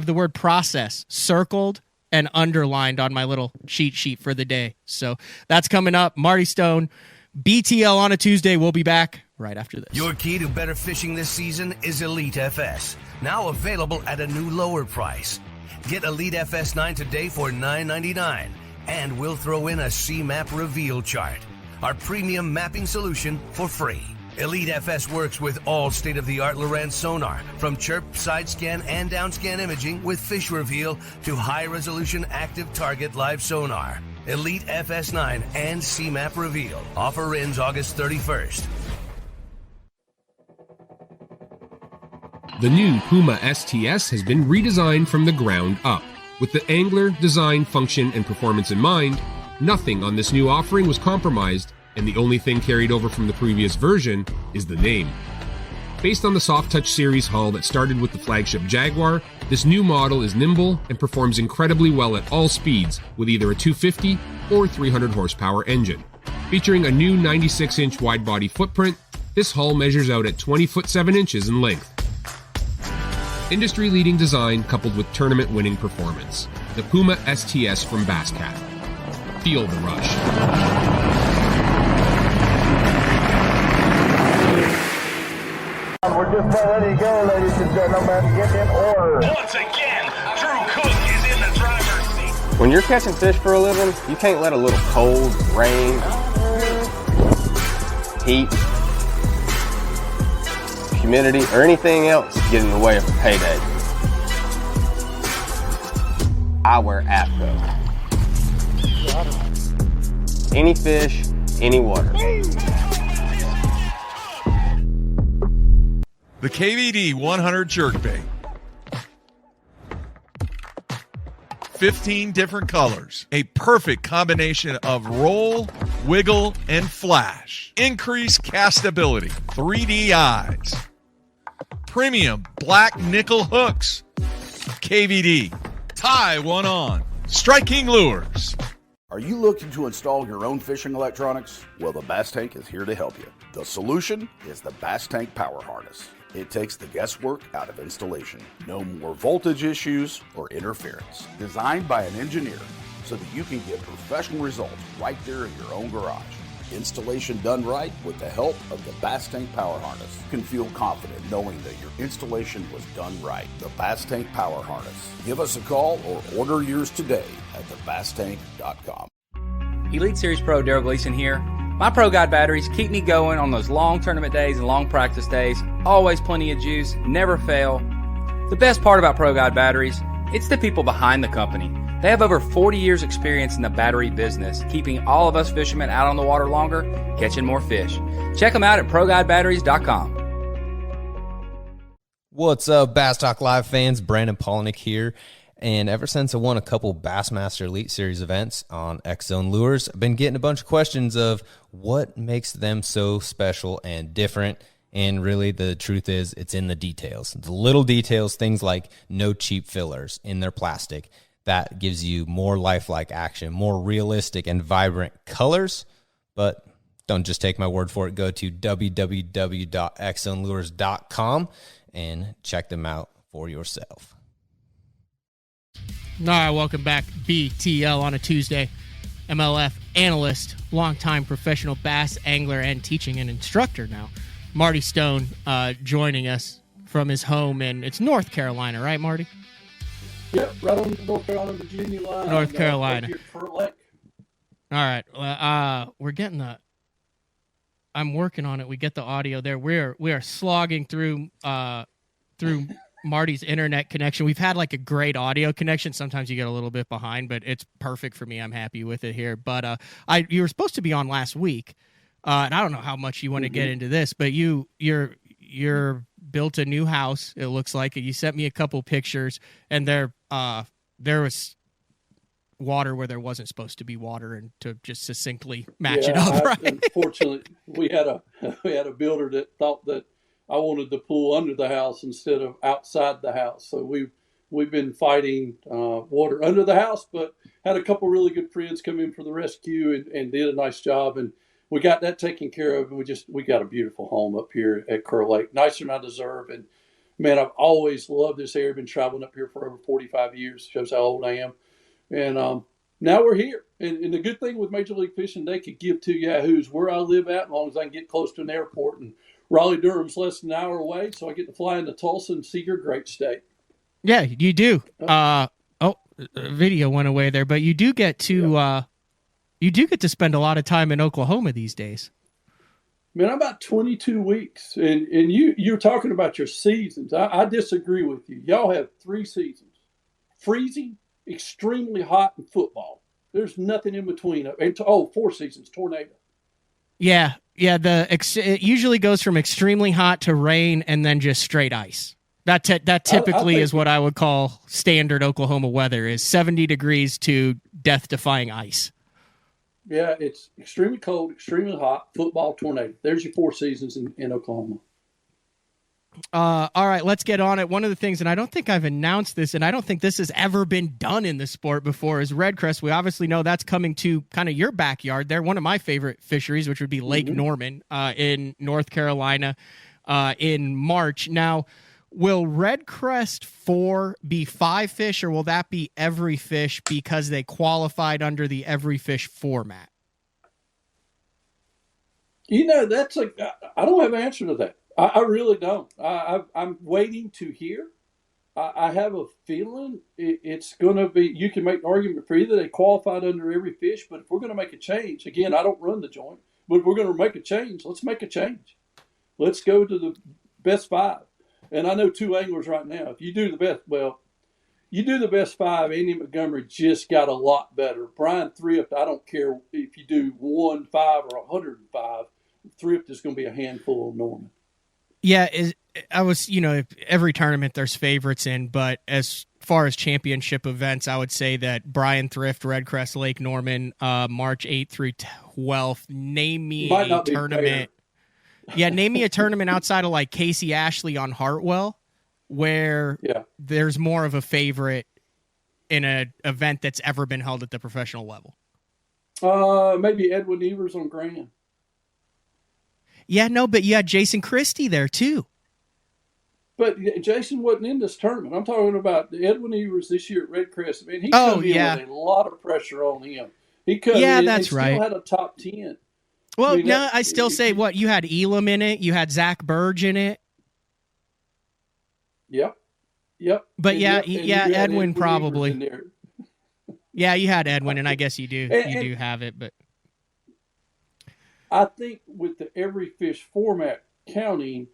the word process circled and underlined on my little cheat sheet for the day. So that's coming up. Marty Stone, BTL on a Tuesday. We'll be back right after this. Your key to better fishing this season is Elite FS, now available at a new lower price. Get Elite FS9 today for $9.99, and we'll throw in a C-Map reveal chart, our premium mapping solution, for free. Elite FS works with all state-of-the-art Lowrance sonar, from chirp, side scan, and down scan imaging with fish reveal to high-resolution active target live sonar. Elite FS9 and C-Map reveal. Offer ends August 31st. The new Puma STS has been redesigned from the ground up. With the angler, design, function, and performance in mind, nothing on this new offering was compromised, and the only thing carried over from the previous version is the name. Based on the Soft Touch series hull that started with the flagship Jaguar, this new model is nimble and performs incredibly well at all speeds with either a 250 or 300 horsepower engine. Featuring a new 96-inch wide-body footprint, this hull measures out at 20 foot 7 inches in length. Industry-leading design coupled with tournament-winning performance. The Puma STS from Basscat. Feel the rush. We're just about ready to go, ladies and gentlemen. Get in order. Once again, Drew Cook is in the driver's seat. When you're catching fish for a living, you can't let a little cold, rain, heat, humidity, or anything else get in the way of a payday. I wear APCO. Any fish, any water. The KVD 100 jerkbait. 15 different colors. A perfect combination of roll, wiggle, and flash. Increased castability. 3D eyes. Premium black nickel hooks. KVD. Tie one on. Striking lures. Are you looking to install your own fishing electronics? Well, the Bass Tank is here to help you. The solution is the Bass Tank Power Harness. It takes the guesswork out of installation. No more voltage issues or interference. Designed by an engineer so that you can get professional results right there in your own garage. Installation done right with the help of the Bass Tank Power Harness. You can feel confident knowing that your installation was done right. The Bass Tank Power Harness. Give us a call or order yours today at thebasstank.com. Elite Series Pro Daryl Gleason here. My Pro Guide batteries keep me going on those long tournament days and long practice days. Always plenty of juice, never fail. The best part about Pro Guide batteries, it's the people behind the company. They have over 40 years experience in the battery business, keeping all of us fishermen out on the water longer, catching more fish. Check them out at ProGuideBatteries.com. What's up, Bass Talk Live fans? Brandon Polnick here. And ever since I won a couple Bassmaster Elite Series events on X-Zone Lures, I've been getting a bunch of questions of what makes them so special and different. And really, the truth is, it's in the details. The little details, things like no cheap fillers in their plastic. That gives you more lifelike action, more realistic and vibrant colors. But don't just take my word for it. Go to www.xzonelures.com and check them out for yourself. All right, welcome back. BTL on a Tuesday. MLF analyst, longtime professional bass angler, and teaching and instructor now. Marty Stone joining us from his home in, it's North Carolina, right, Marty? Yep, right on the North Carolina-Virginia line. North Carolina. Here at Fort Lake. All right, we're getting I'm working on it. We get the audio there. We are slogging through Marty's internet connection. We've had like a great audio connection. Sometimes you get a little bit behind, but it's perfect for me. I'm happy with it here. But you were supposed to be on last week, and I don't know how much you want to get into this, but you're built a new house. It looks like you sent me a couple pictures, and there was water where there wasn't supposed to be water, and to just succinctly match it up. Right? Unfortunately, we had a builder that thought that I wanted the pool under the house instead of outside the house. So we've been fighting water under the house, but had a couple really good friends come in for the rescue and did a nice job, and we got that taken care of. And we got a beautiful home up here at Kerr Lake, nicer than I deserve. And man, I've always loved this area. Been traveling up here for over 45 years. Shows how old I am. And now we're here. And the good thing with Major League Fishing, they could give two yahoos where I live at, as long as I can get close to an airport. And Raleigh-Durham's less than an hour away, so I get to fly into Tulsa and see your great state. Yeah, you do. Video went away there, but you do get to spend a lot of time in Oklahoma these days. Man, I'm about 22 weeks, and you're talking about your seasons. I disagree with you. Y'all have 3 seasons: freezing, extremely hot, and football. There's nothing in between. And 4 seasons: tornado. Yeah. It usually goes from extremely hot to rain and then just straight ice. That typically is what I would call standard Oklahoma weather: is 70 degrees to death-defying ice. Yeah, it's extremely cold, extremely hot, football, tornado. There's your 4 seasons in Oklahoma. All right, let's get on it. One of the things, and I don't think I've announced this, and I don't think this has ever been done in the sport before, is red crest. We obviously know that's coming to kind of your backyard there. One of my favorite fisheries, which would be Lake Norman in North Carolina in March. Now, will red crest 4 be 5 fish, or will that be every fish because they qualified under the every fish format? That's I don't have an answer to that. I really don't. I'm waiting to hear. I have a feeling it's going to be, you can make an argument for either they qualified under every fish, but if we're going to make a change, again, I don't run the joint, but if we're going to make a change, let's make a change. Let's go to the best 5. And I know 2 anglers right now. If you do the best 5, Andy Montgomery just got a lot better. Brian Thrift, I don't care if you do 1, 5, or 105. Thrift is going to be a handful of Norman. Yeah, every tournament there's favorites in, but as far as championship events, I would say that Brian Thrift, Red Crest, Lake Norman, March 8th through 12th. Name me a tournament. Yeah, name me a tournament outside of like Casey Ashley on Hartwell where there's more of a favorite in an event that's ever been held at the professional level. Maybe Edwin Evers on Grand. Yeah, no, but you had Jason Christie there too. But Jason wasn't in this tournament. I'm talking about Edwin Evers this year at Red Crest. I mean, he come in with a lot of pressure on him. He come in and still had a top 10. Well, I still say what you had Elam in it, you had Zach Burge in it. Yep. But Edwin probably. Yeah, you had Edwin, and I guess you do have it, but I think with the every fish format counting,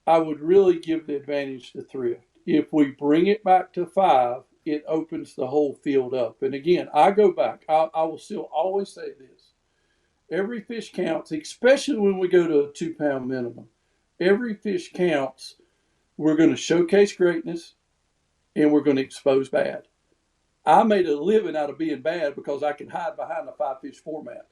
I would really give the advantage to Thrift. If we bring it back to 5, it opens the whole field up. And again, I go back. I will still always say this. Every fish counts, especially when we go to a 2-pound minimum. Every fish counts. We're going to showcase greatness, and we're going to expose bad. I made a living out of being bad because I can hide behind a 5-fish format.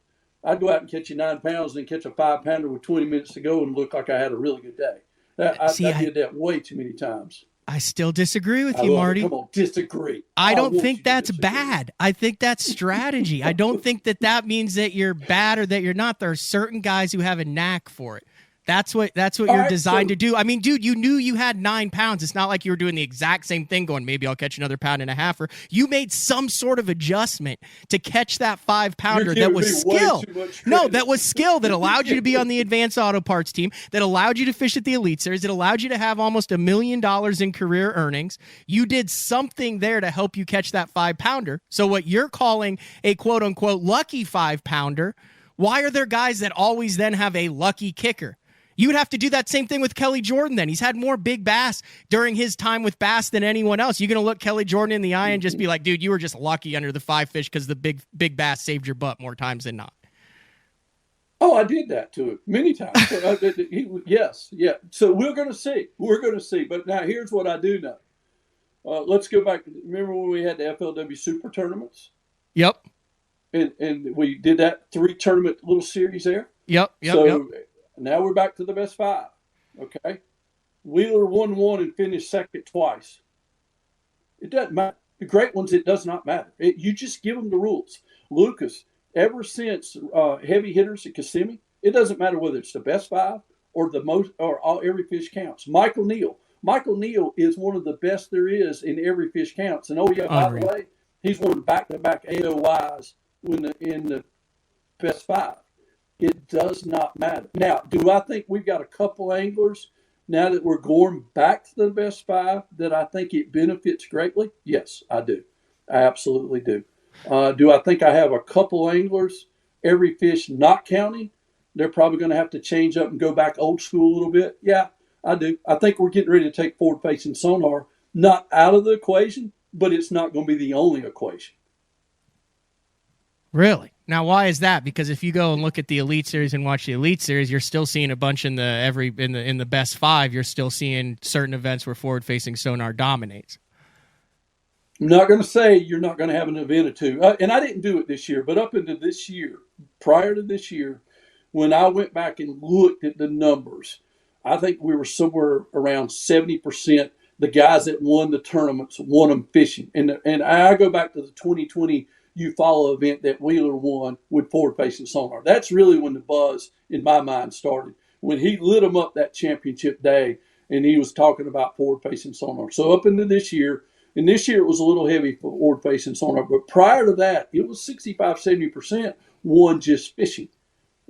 I'd go out and catch you 9 pounds and then catch a 5-pounder with 20 minutes to go and look like I had a really good day. I did that way too many times. I still disagree with you, Marty. Come on, disagree. I don't think that's bad. I think that's strategy. I don't think that means that you're bad or that you're not. There are certain guys who have a knack for it. That's what you're designed to do. I mean, dude, you knew you had 9 pounds. It's not like you were doing the exact same thing going, maybe I'll catch another 1.5 pounds. You made some sort of adjustment to catch that 5-pounder that was skill. No, that was skill that allowed you to be on the advanced auto parts team, that allowed you to fish at the Elite Series, that allowed you to have almost $1 million in career earnings. You did something there to help you catch that 5-pounder. So what you're calling a quote unquote lucky 5-pounder, why are there guys that always then have a lucky kicker? You would have to do that same thing with Kelly Jordan then. He's had more big bass during his time with bass than anyone else. You're going to look Kelly Jordan in the eye and just be like, dude, you were just lucky under the 5 fish because the big bass saved your butt more times than not. Oh, I did that to him many times. Yes. So we're going to see. But now here's what I do know. Let's go back. Remember when we had the FLW Super Tournaments? Yep. And we did that 3-tournament little series there? Yep. Now we're back to the best 5. Okay. Wheeler won 1 and finished second twice. It doesn't matter. The great ones, it does not matter. You just give them the rules. Lucas, ever since heavy hitters at Kissimmee, it doesn't matter whether it's the best 5 or the most, or every fish counts. Michael Neal is one of the best there is in every fish counts. And by the way, He's won back-to-back AOYs in the best 5. It does not matter. Now, do I think we've got a couple anglers now that we're going back to the best 5 that I think it benefits greatly? Yes, I do. I absolutely do. Do I think I have a couple anglers, every fish not counting? They're probably going to have to change up and go back old school a little bit. Yeah, I do. I think we're getting ready to take forward-facing sonar not out of the equation, but it's not going to be the only equation. Really? Now, why is that? Because if you go and look at the Elite Series and watch the Elite Series, you're still seeing a bunch in the best 5. You're still seeing certain events where forward-facing sonar dominates. I'm not going to say you're not going to have an event or two. And I didn't do it this year, but up into this year, prior to this year, when I went back and looked at the numbers, I think we were somewhere around 70%. The guys that won the tournaments won them fishing. And I go back to the 2020 UFOLO event that Wheeler won with forward-facing sonar. That's really when the buzz in my mind started, when he lit them up that championship day and he was talking about forward-facing sonar. So up into this year, and this year it was a little heavy for forward-facing sonar, but prior to that, it was 65-70% won just fishing.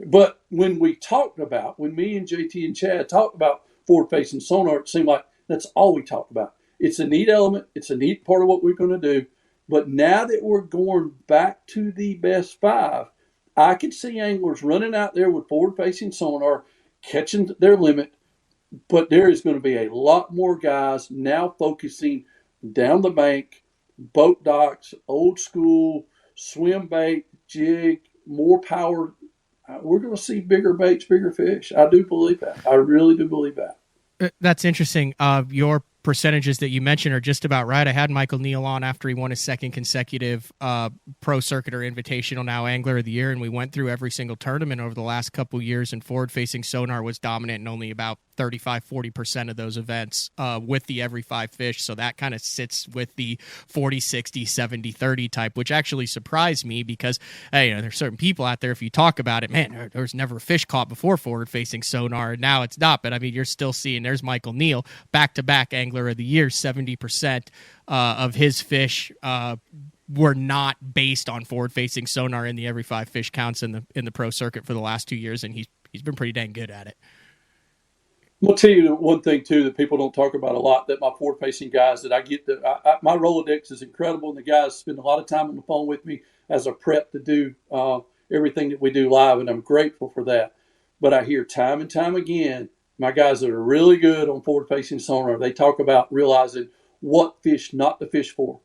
But when me and JT and Chad talked about forward-facing sonar, it seemed like that's all we talked about. It's a neat element. It's a neat part of what we're going to do. But now that we're going back to the best 5, I can see anglers running out there with forward-facing sonar, catching their limit. But there is going to be a lot more guys now focusing down the bank, boat docks, old school, swim bait, jig, more power. We're going to see bigger baits, bigger fish. I do believe that. I really do believe that. That's interesting. Your percentages that you mentioned are just about right. I had Michael Neal on after he won his second consecutive Pro Circuit or Invitational, now Angler of the Year, and we went through every single tournament over the last couple of years, and forward-facing sonar was dominant in only about 35-40% of those events with the every 5 fish. So that kind of sits with the 40-60, 70-30 type, which actually surprised me because there's certain people out there, if you talk about it, man, there was never a fish caught before forward-facing sonar, and now it's not. But I mean, you're still seeing there's Michael Neal, back-to-back Angler of the Year, 70% of his fish were not based on forward-facing sonar in the every 5 fish counts in the Pro Circuit for the last 2 years, and he's been pretty dang good at it. I'll tell you one thing, too, that people don't talk about a lot, that my forward-facing guys that I get, my Rolodex is incredible, and the guys spend a lot of time on the phone with me as a prep to do everything that we do live, and I'm grateful for that. But I hear time and time again, my guys that are really good on forward-facing sonar, they talk about realizing what fish not to fish for,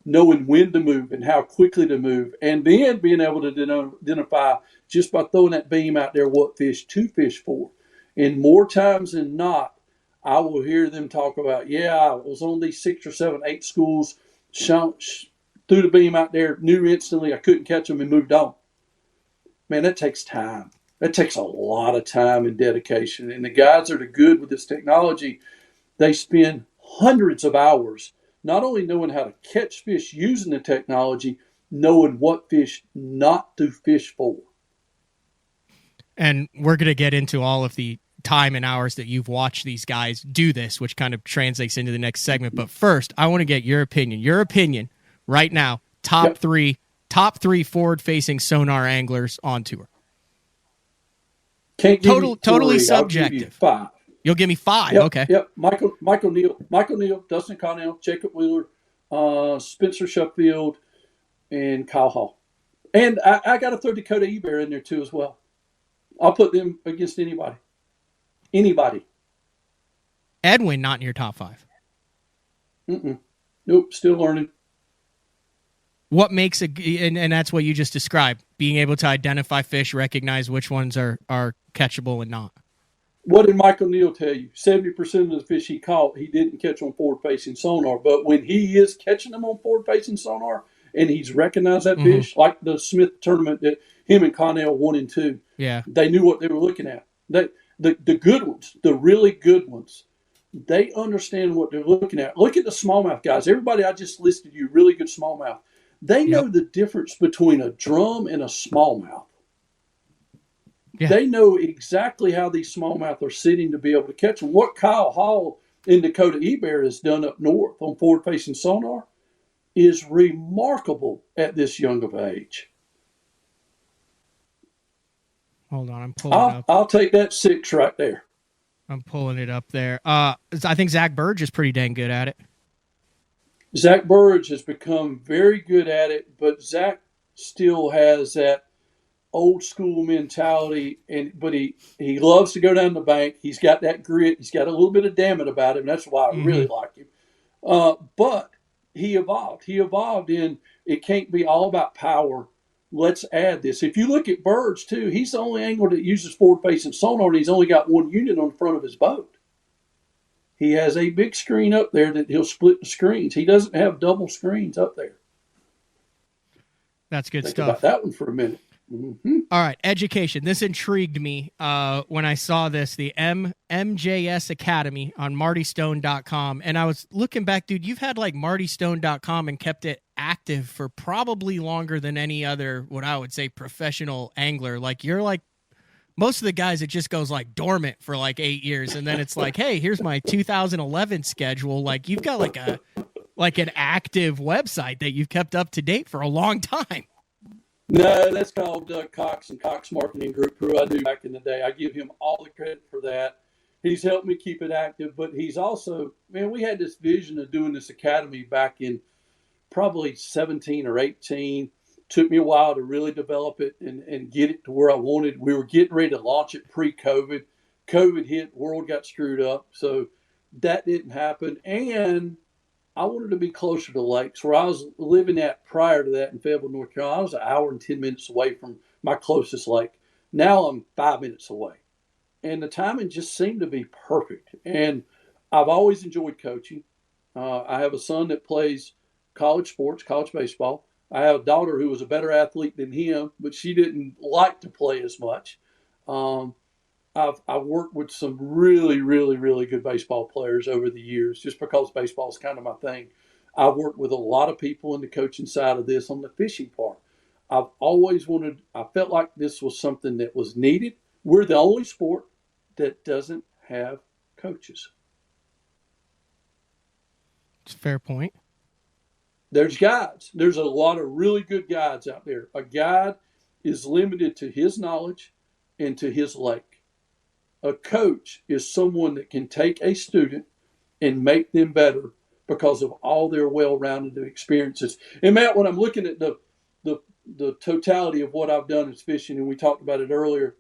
knowing when to move and how quickly to move, and then being able to identify just by throwing that beam out there what fish to fish for. And more times than not, I will hear them talk about, I was on these 6 or 7, 8 schools, threw the beam out there, knew instantly I couldn't catch them and moved on. Man, that takes time. That takes a lot of time and dedication. And the guys that are good with this technology, they spend hundreds of hours not only knowing how to catch fish using the technology, knowing what fish not to fish for. And we're going to get into all of the time and hours that you've watched these guys do this, which kind of translates into the next segment. But first, I want to get your opinion. Your opinion right now, top three forward-facing sonar anglers on tour. Can't give totally you subjective. I'll give you 5. You'll give me 5. Yep, okay. Yep. Michael Neal, Dustin Connell, Jacob Wheeler, Spencer Sheffield, and Kyle Hall. And I got to throw Dakota Ebear in there too as well. I'll put them against anybody. Anybody. Edwin not in your top 5. Nope. Still learning. What makes and that's what you just described, being able to identify fish, recognize which ones are catchable and not. What did Michael Neal tell you? 70% of the fish he caught, he didn't catch on forward-facing sonar. But when he is catching them on forward-facing sonar and he's recognized that fish, like the Smith tournament that him and Connell won in 2, they knew what they were looking at. The good ones, the really good ones, they understand what they're looking at. Look at the smallmouth guys. Everybody I just listed you, really good smallmouth. They know the difference between a drum and a smallmouth. Yeah. They know exactly how these smallmouth are sitting to be able to catch them. What Kyle Hall and Dakota Ebear has done up north on forward-facing sonar is remarkable at this young of age. Hold on, I'm pulling up. I'll take that 6 right there. I'm pulling it up there. I think Zach Burge is pretty dang good at it. Zach Burge has become very good at it, but Zach still has that old school mentality, but he loves to go down the bank. He's got that grit. He's got a little bit of damn it about him. That's why I really like him. But he evolved. He evolved in it can't be all about power. Let's add this. If you look at Burge, too, he's the only angler that uses forward-facing sonar, and he's only got one unit on the front of his boat. He has a big screen up there that he'll split the screens. He doesn't have double screens up there. That's good Think stuff. about that one for a minute. Mm-hmm. All right, education. This intrigued me when I saw this, the MJS Academy on MartyStone.com. And I was looking back, dude, you've had like MartyStone.com and kept it active for probably longer than any other, what I would say, professional angler. Like you're like most of the guys, it just goes like dormant for like 8 years. And then it's like, hey, here's my 2011 schedule. Like you've got like an active website that you've kept up to date for a long time. No, that's called Cox and Cox Marketing Group, who I knew back in the day. I give him all the credit for that. He's helped me keep it active, but he's also, man, we had this vision of doing this academy back in probably 17 or 18. Took me a while to really develop it and get it to where I wanted. We were getting ready to launch it pre-COVID. COVID hit, world got screwed up, so that didn't happen. And I wanted to be closer to lakes where I was living at prior to that in Fayetteville, North Carolina. I was an hour and 10 minutes away from my closest lake. Now I'm 5 minutes away. And the timing just seemed to be perfect. And I've always enjoyed coaching. I have a son that plays college sports, college baseball. I have a daughter who was a better athlete than him, but she didn't like to play as much. I've worked with some really, really, really good baseball players over the years just because baseball is kind of my thing. I've worked with a lot of people in the coaching side of this on the fishing part. I've always I felt like this was something that was needed. We're the only sport that doesn't have coaches. It's a fair point. There's guides. There's a lot of really good guides out there. A guide is limited to his knowledge and to his lake. A coach is someone that can take a student and make them better because of all their well-rounded experiences. And Matt, when I'm looking at the totality of what I've done is fishing, and we talked about it earlier,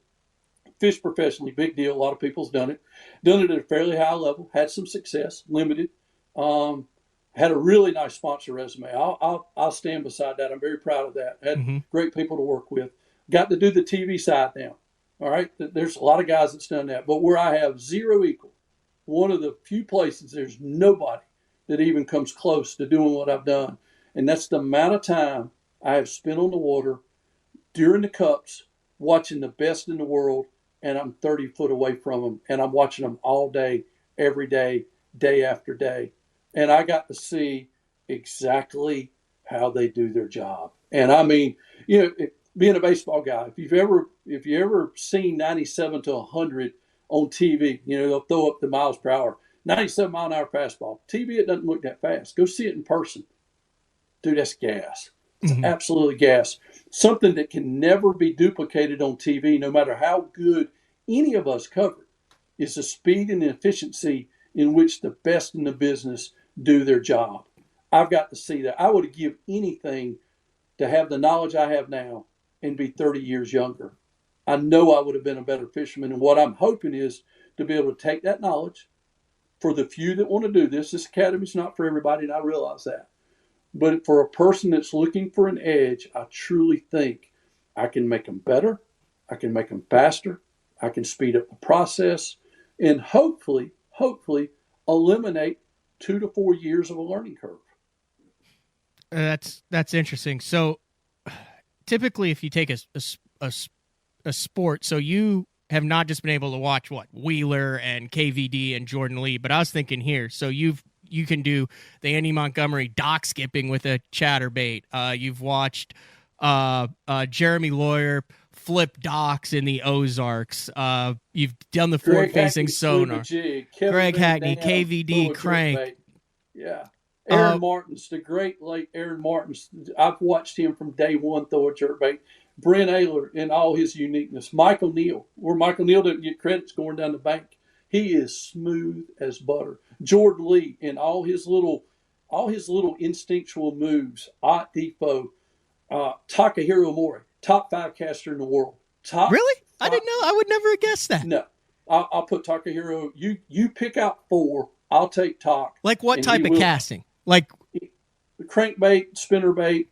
fish professionally, big deal. A lot of people's done it at a fairly high level, had some success, limited, had a really nice sponsor resume. I'll stand beside that. I'm very proud of that. Had great people to work with. Got to do the TV side now. All right, there's a lot of guys that's done that. But where I have zero equal, one of the few places there's nobody that even comes close to doing what I've done. And that's the amount of time I have spent on the water during the cups, watching the best in the world, and I'm 30 foot away from them. And I'm watching them all day, every day, day after day. And I got to see exactly how they do their job. And I mean, being a baseball guy, if you ever seen 97 to 100 on TV, they'll throw up the miles per hour, 97 mile an hour fastball. TV, it doesn't look that fast. Go see it in person. Dude, that's gas. It's absolutely gas. Something that can never be duplicated on TV, no matter how good any of us cover, is the speed and the efficiency in which the best in the business do their job. I've got to see that. I would give anything to have the knowledge I have now and be 30 years younger. I know I would have been a better fisherman. And what I'm hoping is to be able to take that knowledge for the few that want to do this. This academy's not for everybody, and I realize that. But for a person that's looking for an edge, I truly think I can make them better. I can make them faster. I can speed up the process and hopefully eliminate 2 to 4 years of a learning curve. That's interesting. So typically if you take a sport, so you have not just been able to watch Wheeler and KVD and Jordan Lee, but I was thinking here, so you can do the Andy Montgomery dock skipping with a chatterbait. You've watched Jeremy Lawyer flip docks in the Ozarks. You've done the forward-facing sonar. Greg Hackney, KVD, crank. Yeah. Aaron Martins, the great late Aaron Martins. I've watched him from day one throw a jerkbait. Brent Ayler in all his uniqueness. Michael Neal, where Michael Neal didn't get credits going down the bank. He is smooth as butter. Jordan Lee in all his little instinctual moves. Ott Depot, Takahiro Mori, top 5 caster in the world. Really? I didn't know. I would never have guessed that. No, I'll put Takahiro. You pick out 4. I'll take Tak. Like what type of casting? Like crankbait, spinnerbait,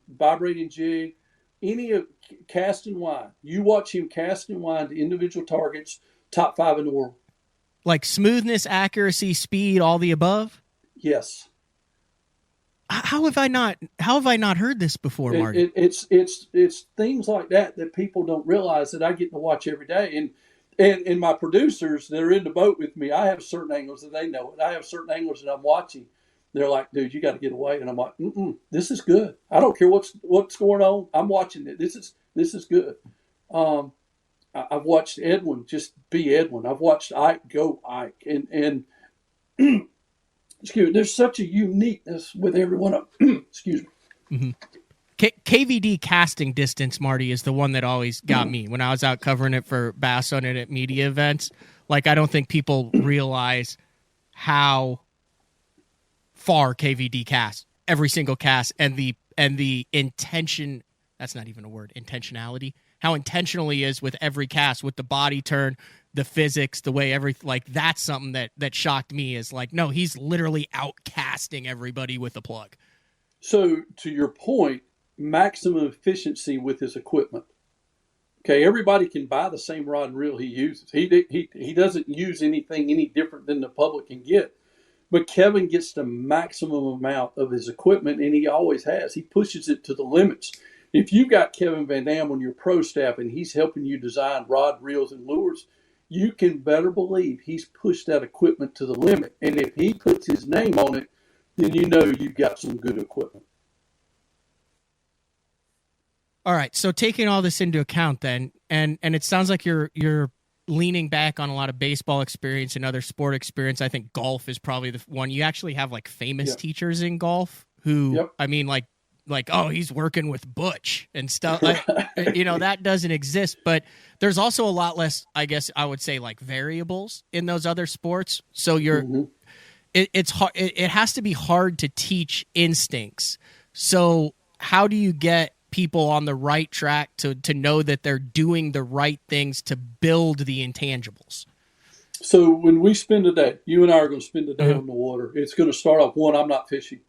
vibrating jig. Any of cast and wind. You watch him cast and wind to individual targets, top 5 in the world. Like smoothness, accuracy, speed, all the above? Yes. How have I not heard this before, Marty? It's things like that people don't realize that I get to watch every day. And my producers that are in the boat with me, I have certain angles that they know it. I have certain angles that I'm watching. They're like, dude, you got to get away. And I'm like, this is good. I don't care what's going on. I'm watching it. This is good. I've watched Edwin just be Edwin. I've watched Ike go Ike. And excuse me, there's such a uniqueness with every one of them. Excuse me. Mm-hmm. KVD casting distance, Marty, is the one that always got me when I was out covering it for Bass on It at media events. Like, I don't think people realize how far KVD casts every single cast, and the intention, that's not even a word, intentionality, how intentional he is with every cast, with the body turn, the physics, the way that's something that shocked me. Is like, no, he's literally out casting everybody with a plug. So to your point, maximum efficiency with his equipment. Okay, everybody can buy the same rod and reel he uses. He doesn't use anything any different than the public can get. But Kevin gets the maximum amount of his equipment, and he always has. He pushes it to the limits. If you've got Kevin Van Dam on your pro staff and he's helping you design rod, reels, and lures, you can better believe he's pushed that equipment to the limit. And if he puts his name on it, then you know you've got some good equipment. All right, so taking all this into account then, and it sounds like you're leaning back on a lot of baseball experience and other sport experience. I think golf is probably the one. You actually have like famous teachers in golf who, I mean, like, oh, he's working with Butch and stuff. That doesn't exist. But there's also a lot less, I guess I would say, like variables in those other sports. So it's hard. It has to be hard to teach instincts. So how do you get people on the right track to know that they're doing the right things to build the intangibles? So when we spend a day, you and I are going to spend a day on the water. It's going to start off, one, I'm not fishing.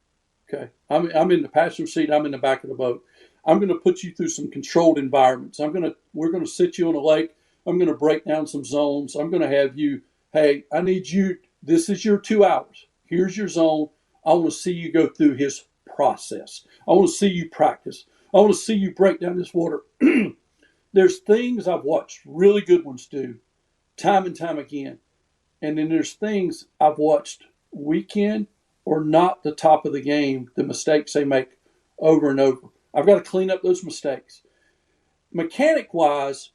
Okay. I'm in the passenger seat. I'm in the back of the boat. I'm going to put you through some controlled environments. We're going to sit you on a lake. I'm going to break down some zones. I'm going to have you, hey, I need you. This is your 2 hours. Here's your zone. I want to see you go through his process. I want to see you practice. I want to see you break down this water. There's things I've watched really good ones do time and time again. And then there's things I've watched weekend or not the top of the game, the mistakes they make over and over. I've got to clean up those mistakes. Mechanic-wise,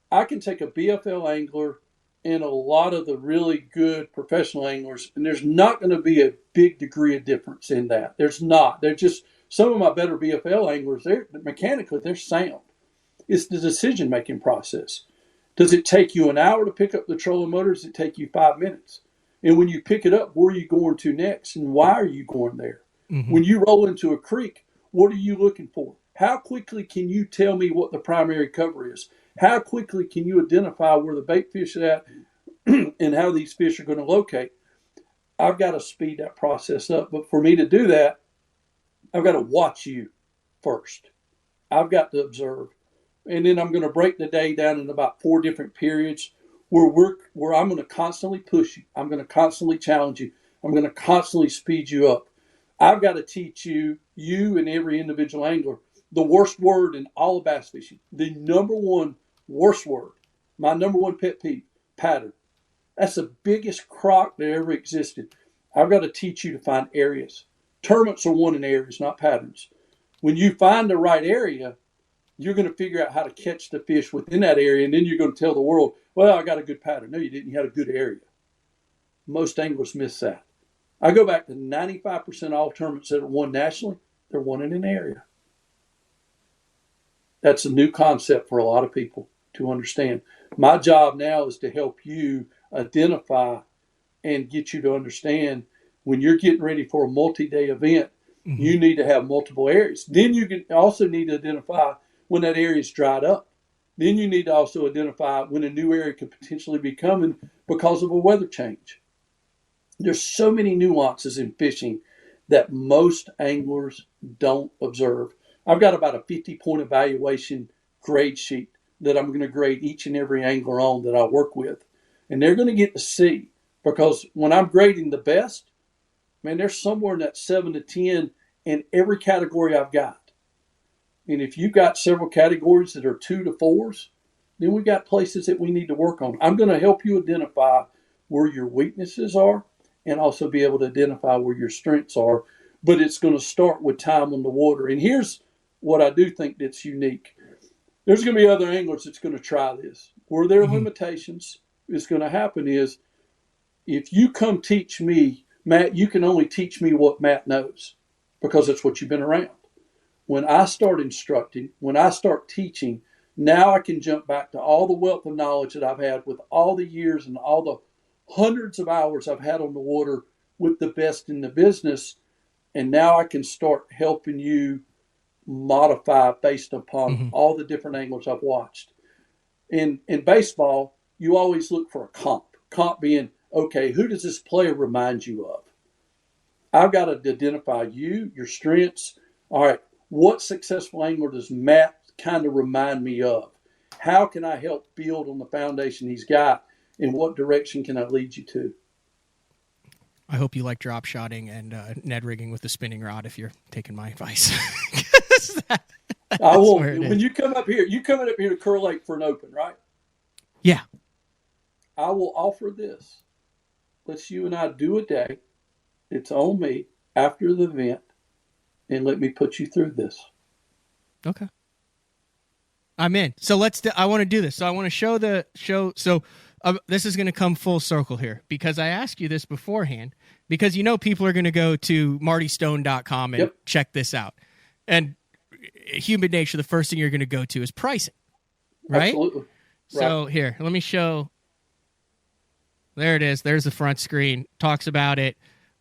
I can take a BFL angler and a lot of the really good professional anglers, and there's not going to be a big degree of difference in that. There's not. They're just some of my better BFL anglers, they're sound. It's the decision-making process. Does it take you an hour to pick up the trolling motor? Does it take you 5 minutes? And when you pick it up, where are you going to next? And why are you going there? Mm-hmm. When you roll into a creek, what are you looking for? How quickly can you tell me what the primary cover is? How quickly can you identify where the bait fish are at and how these fish are going to locate? I've got to speed that process up. But for me to do that, I've got to watch you first. I've got to observe. And then I'm going to break the day down in about 4 different periods where I'm going to constantly push you. I'm going to constantly challenge you. I'm going to constantly speed you up. I've got to teach you and every individual angler, the worst word in all of bass fishing. The number one worst word, my number one pet peeve, pattern. That's the biggest crock that ever existed. I've got to teach you to find areas. Tournaments are won in areas, not patterns. When you find the right area, you're going to figure out how to catch the fish within that area, and then you're going to tell the world, well, I got a good pattern. No, you didn't. You had a good area. Most anglers miss that. I go back to 95% of all tournaments that are won nationally, they're won in an area. That's a new concept for a lot of people to understand. My job now is to help you identify and get you to understand when you're getting ready for a multi-day event, you need to have multiple areas. Then you can also need to identify when that area is dried up. Then you need to also identify when a new area could potentially be coming because of a weather change. There's so many nuances in fishing that most anglers don't observe. I've got about a 50-point evaluation grade sheet that I'm going to grade each and every angler on that I work with. And they're going to get to see, because when I'm grading the best, man, they're somewhere in that 7 to 10 in every category I've got. And if you've got several categories that are 2 to 4s, then we've got places that we need to work on. I'm going to help you identify where your weaknesses are and also be able to identify where your strengths are. But it's going to start with time on the water. And here's what I do think that's unique. There's going to be other anglers that's going to try this. Where there are limitations is going to happen is if you come teach me, Matt, you can only teach me what Matt knows because that's what you've been around. When I start instructing, when I start teaching, now I can jump back to all the wealth of knowledge that I've had with all the years and all the hundreds of hours I've had on the water with the best in the business. And now I can start helping you modify based upon all the different anglers I've watched. In baseball, you always look for a comp. Comp being, okay, who does this player remind you of? I've got to identify you, your strengths. All right, what successful angler does Matt kind of remind me of? How can I help build on the foundation he's got? And what direction can I lead you to? I hope you like drop shotting and Ned rigging with the spinning rod if you're taking my advice. I will. When you come up here, you coming up here to Curl Lake for an open, right? Yeah. I will offer this. Let's you and I do a day. It's on me after the event, and let me put you through this. Okay. I'm in. So I want to do this. So I want to show the show. So this is going to come full circle here because I asked you this beforehand because people are going to go to martystone.com and check this out. And human nature, the first thing you're going to go to is pricing, right? Absolutely. So here, let me show. There it is. There's the front screen. Talks about it,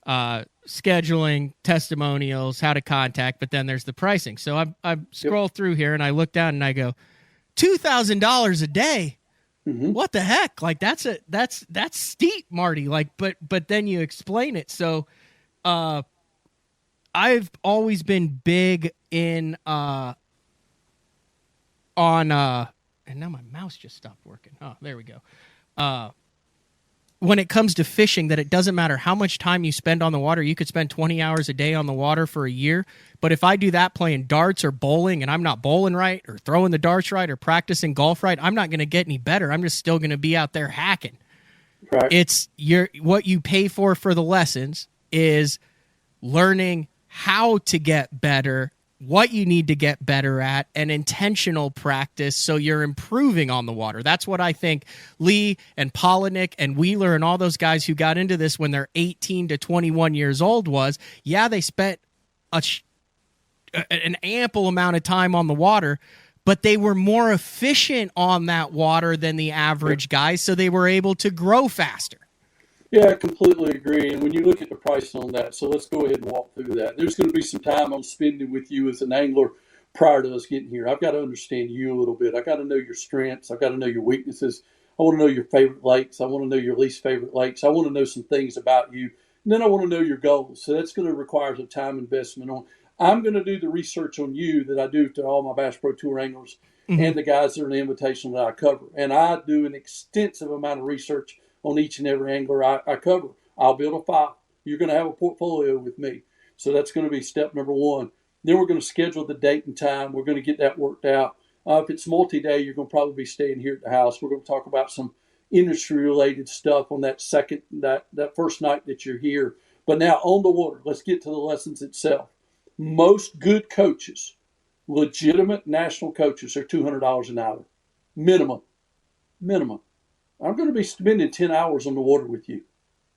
scheduling, testimonials, how to contact, but then there's the pricing. So I scroll through here and I look down and I go, $2,000 a day. What the heck? Like that's steep, Marty. Like, but then you explain it. So, I've always been big in and now my mouse just stopped working. Oh, there we go. When it comes to fishing, that it doesn't matter how much time you spend on the water. You could spend 20 hours a day on the water for a year. But if I do that playing darts or bowling and I'm not bowling right or throwing the darts right or practicing golf right, I'm not going to get any better. I'm just still going to be out there hacking. Right. It's what you pay for the lessons is learning how to get better, what you need to get better at, and intentional practice so you're improving on the water. That's what I think Lee and Polinick and Wheeler and all those guys who got into this when they're 18 to 21 years old was, they spent an ample amount of time on the water, but they were more efficient on that water than the average guys, so they were able to grow faster. Yeah, I completely agree. And when you look at the pricing on that, so let's go ahead and walk through that. There's going to be some time I'm spending with you as an angler prior to us getting here. I've got to understand you a little bit. I got to know your strengths. I've got to know your weaknesses. I want to know your favorite lakes. I want to know your least favorite lakes. I want to know some things about you. And then I want to know your goals. So that's going to require some time investment on. I'm going to do the research on you that I do to all my Bass Pro Tour anglers and the guys that are in the invitation that I cover. And I do an extensive amount of research on each and every angler I cover. I'll build a file. You're going to have a portfolio with me. So that's going to be step number one. Then we're going to schedule the date and time. We're going to get that worked out. If it's multi-day, you're going to probably be staying here at the house. We're going to talk about some industry-related stuff on that first night that you're here. But now on the water, let's get to the lessons itself. Most good coaches, legitimate national coaches, are $200 an hour. Minimum. I'm going to be spending 10 hours on the water with you.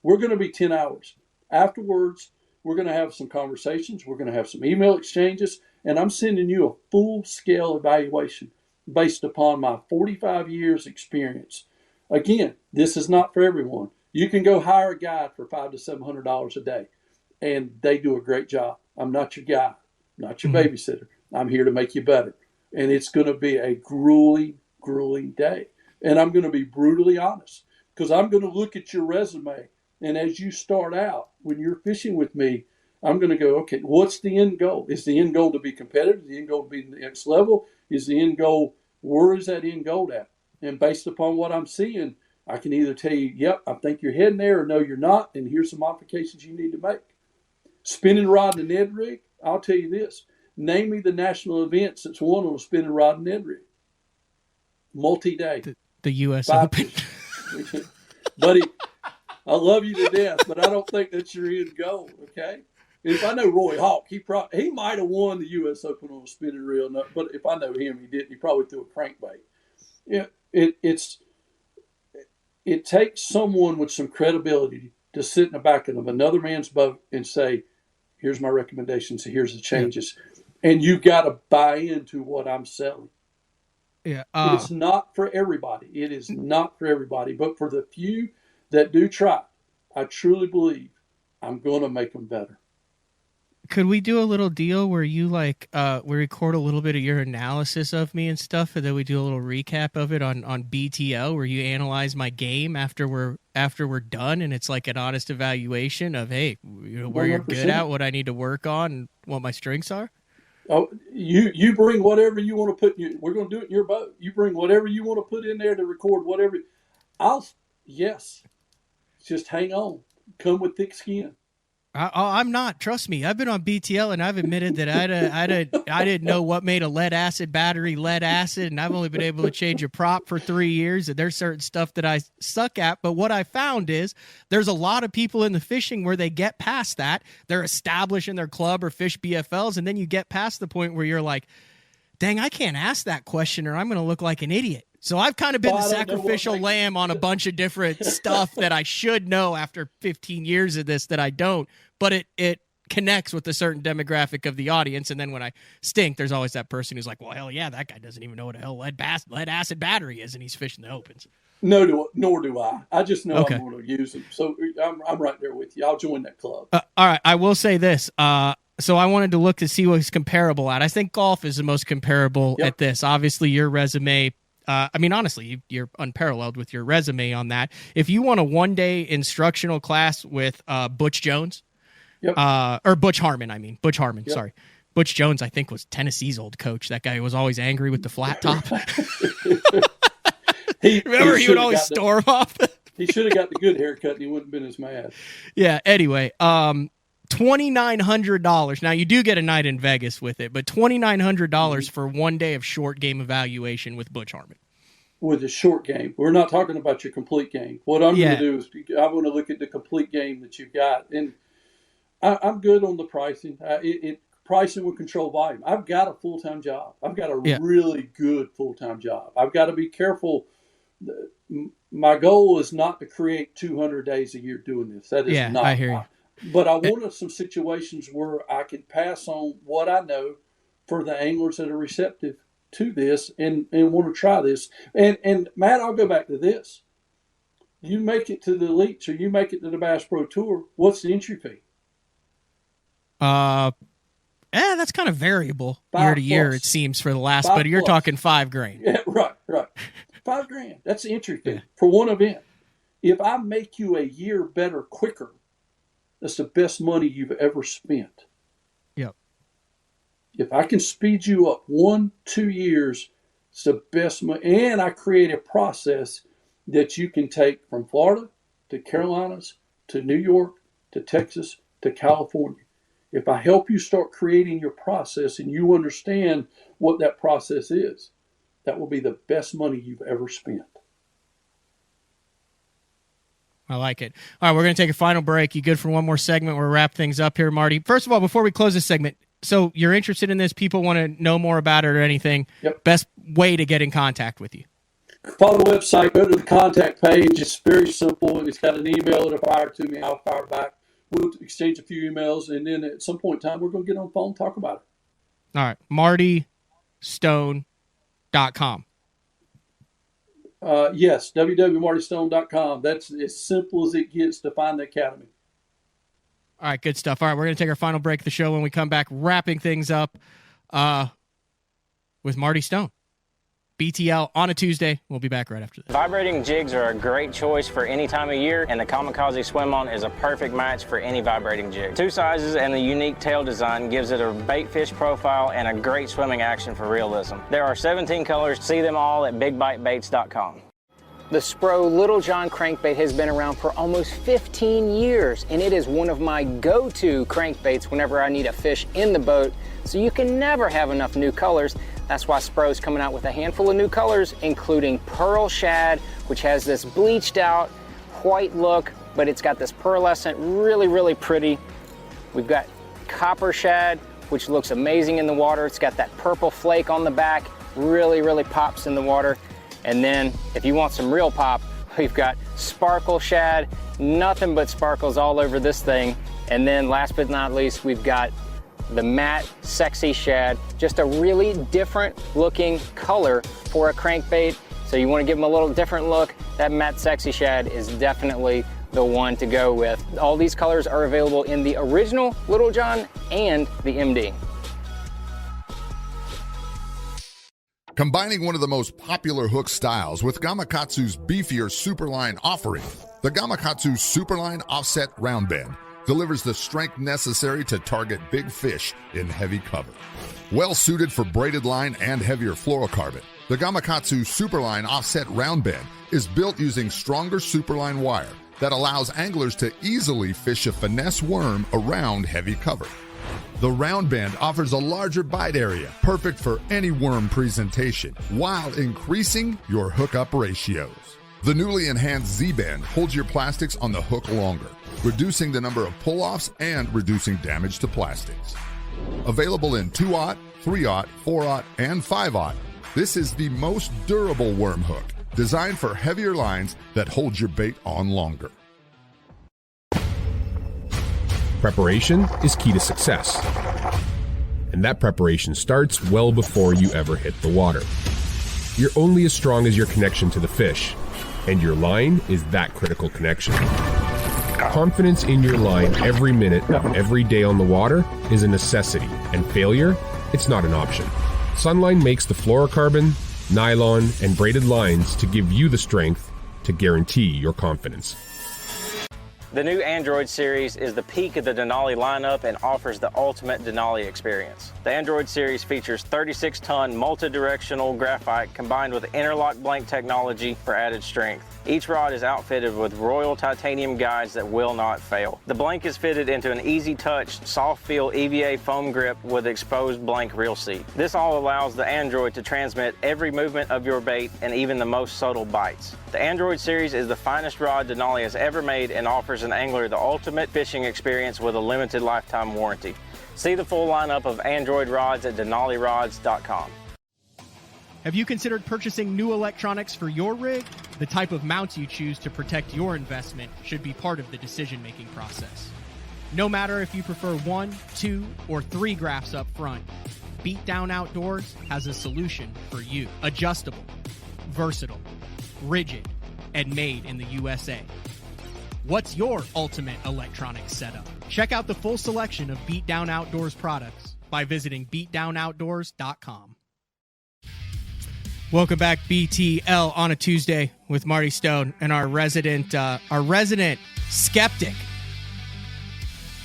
We're going to be 10 hours. Afterwards, we're going to have some conversations. We're going to have some email exchanges, and I'm sending you a full-scale evaluation based upon my 45 years experience. Again, this is not for everyone. You can go hire a guide for $500 to $700 a day, and they do a great job. I'm not your guy, not your babysitter. I'm here to make you better. And it's going to be a grueling, grueling day. And I'm going to be brutally honest, because I'm going to look at your resume. And as you start out, when you're fishing with me, I'm going to go, okay, what's the end goal? Is the end goal to be competitive? Is the end goal to be the next level? Is the end goal, where is that end goal at? And based upon what I'm seeing, I can either tell you, yep, I think you're heading there, or no, you're not, and here's some modifications you need to make. Spinning rod and Ned rig, I'll tell you this. Name me the national events that's won on a spinning rod and Ned rig. Multi-day. The U.S. Open. Buddy, I love you to death, but I don't think that's your end goal, okay? If I know Roy Hawk, he might have won the U.S. Open on a spinning reel, but if I know him, he didn't. He probably threw a crankbait. Yeah, it takes someone with some credibility to sit in the back of another man's boat and say, here's my recommendations, here's the changes. And you got to buy into what I'm selling. Yeah, it's not for everybody. It is not for everybody. But for the few that do try, I truly believe I'm going to make them better. Could we do a little deal where you we record a little bit of your analysis of me and stuff, and then we do a little recap of it on BTL, where you analyze my game after we're done, and it's like an honest evaluation of, hey, where you're good at, what I need to work on, and what my strengths are? Oh, you bring whatever you want to put. We're going to do it in your boat. You bring whatever you want to put in there to record whatever. Yes. Just hang on. Come with thick skin. I'm not. Trust me. I've been on BTL, and I've admitted that I didn't know what made a lead acid battery lead acid, and I've only been able to change a prop for 3 years, and there's certain stuff that I suck at. But what I found is there's a lot of people in the fishing where they get past that. They're established in their club or fish BFLs, and then you get past the point where you're like, dang, I can't ask that question or I'm going to look like an idiot. So I've kind of been the sacrificial lamb on a bunch of different stuff that I should know after 15 years of this that I don't, but it connects with a certain demographic of the audience. And then when I stink, there's always that person who's like, well, hell yeah, that guy doesn't even know what the hell lead acid battery is, and he's fishing the opens. No, nor do I. I just know I'm going to use them. So I'm right there with you. I'll join that club. All right. I will say this. So I wanted to look to see what's comparable at. I think golf is the most comparable at this. Obviously, your resume, honestly, you're unparalleled with your resume on that. If you want a one-day instructional class with Butch Jones, or Butch Harmon, sorry. Butch Jones, I think, was Tennessee's old coach. That guy was always angry with the flat top. He would always storm off. He should have got the good haircut and he wouldn't have been as mad. Yeah, anyway, $2,900. Now, you do get a night in Vegas with it, but $2,900 for 1 day of short game evaluation with Butch Harmon. With a short game. We're not talking about your complete game. What I'm going to do is I want to look at the complete game that you've got. And I'm good on the pricing. Pricing will control volume. I've got a full-time job. I've got a really good full-time job. I've got to be careful. My goal is not to create 200 days a year doing this. That is not. I hear you. But I wanted some situations where I could pass on what I know for the anglers that are receptive to this and want to try this. And Matt, I'll go back to this. You make it to the elites or you make it to the Bass Pro Tour, what's the entry fee? That's kind of variable year to year, it seems, for the last, but you're talking $5,000. Yeah, right. $5,000. That's the entry fee for one event. If I make you a year better quicker, that's the best money you've ever spent. Yep. If I can speed you up 1-2 years, it's the best money. And I create a process that you can take from Florida to Carolinas to New York to Texas to California. If I help you start creating your process and you understand what that process is, that will be the best money you've ever spent. I like it. All right, we're going to take a final break. You good for one more segment? We'll wrap things up here, Marty. First of all, before we close this segment, so you're interested in this, people want to know more about it or anything, best way to get in contact with you? Follow the website, go to the contact page. It's very simple. It's got an email that'll fire to me. I'll fire back we'll exchange a few emails, and then at some point in time, we're going to get on the phone and talk about it. All right. MartyStone.com. Yes, www.martystone.com. That's as simple as it gets to find the Academy. All right, good stuff. All right, we're going to take our final break of the show. When we come back, wrapping things up with Marty Stone. BTL on a Tuesday. We'll be back right after this. Vibrating jigs are a great choice for any time of year, and the Kamikaze Swim-On is a perfect match for any vibrating jig. 2 sizes and the unique tail design gives it a bait fish profile and a great swimming action for realism. There are 17 colors. See them all at bigbitebaits.com. The Spro Little John crankbait has been around for almost 15 years, and it is one of my go-to crankbaits whenever I need a fish in the boat, so you can never have enough new colors. That's why Spro's coming out with a handful of new colors, including Pearl Shad, which has this bleached out white look, but it's got this pearlescent, really, really pretty. We've got Copper Shad, which looks amazing in the water. It's got that purple flake on the back, really, really pops in the water. And then if you want some real pop, we've got Sparkle Shad, nothing but sparkles all over this thing. And then last but not least, we've got the matte Sexy Shad, just a really different looking color for a crankbait. So you want to give them a little different look, that matte Sexy Shad is definitely the one to go with. All these colors are available in the original Little John and the MD. Combining one of the most popular hook styles with Gamakatsu's beefier Superline offering, the Gamakatsu Superline Offset Round Bend delivers the strength necessary to target big fish in heavy cover. Well suited for braided line and heavier fluorocarbon, the Gamakatsu Superline Offset Round Bend is built using stronger Superline wire that allows anglers to easily fish a finesse worm around heavy cover. The round bend offers a larger bite area, perfect for any worm presentation, while increasing your hookup ratios. The newly enhanced Z-Bend holds your plastics on the hook longer, reducing the number of pull-offs and reducing damage to plastics. Available in 2/0, 3/0, 4/0, and 5/0, this is the most durable worm hook, designed for heavier lines that hold your bait on longer. Preparation is key to success. And that preparation starts well before you ever hit the water. You're only as strong as your connection to the fish, and your line is that critical connection. Confidence in your line every minute of every day on the water is a necessity, and failure, it's not an option. Sunline makes the fluorocarbon, nylon, and braided lines to give you the strength to guarantee your confidence. The new Android series is the peak of the Denali lineup and offers the ultimate Denali experience. The Android series features 36-ton multi-directional graphite combined with interlock blank technology for added strength. Each rod is outfitted with Royal titanium guides that will not fail. The blank is fitted into an easy-touch, soft-feel EVA foam grip with exposed blank reel seat. This all allows the Android to transmit every movement of your bait and even the most subtle bites. The Android series is the finest rod Denali has ever made and offers an angler the ultimate fishing experience with a limited lifetime warranty. See the full lineup of Android rods at denalirods.com. Have you considered purchasing new electronics for your rig? The type of mounts you choose to protect your investment should be part of the decision-making process. No matter if you prefer 1, 2, or 3 graphs up front, Beatdown Outdoors has a solution for you. Adjustable, versatile, rigid, and made in the USA. What's your ultimate electronics setup? Check out the full selection of Beatdown Outdoors products by visiting beatdownoutdoors.com. Welcome back, BTL on a Tuesday with Marty Stone and our resident skeptic,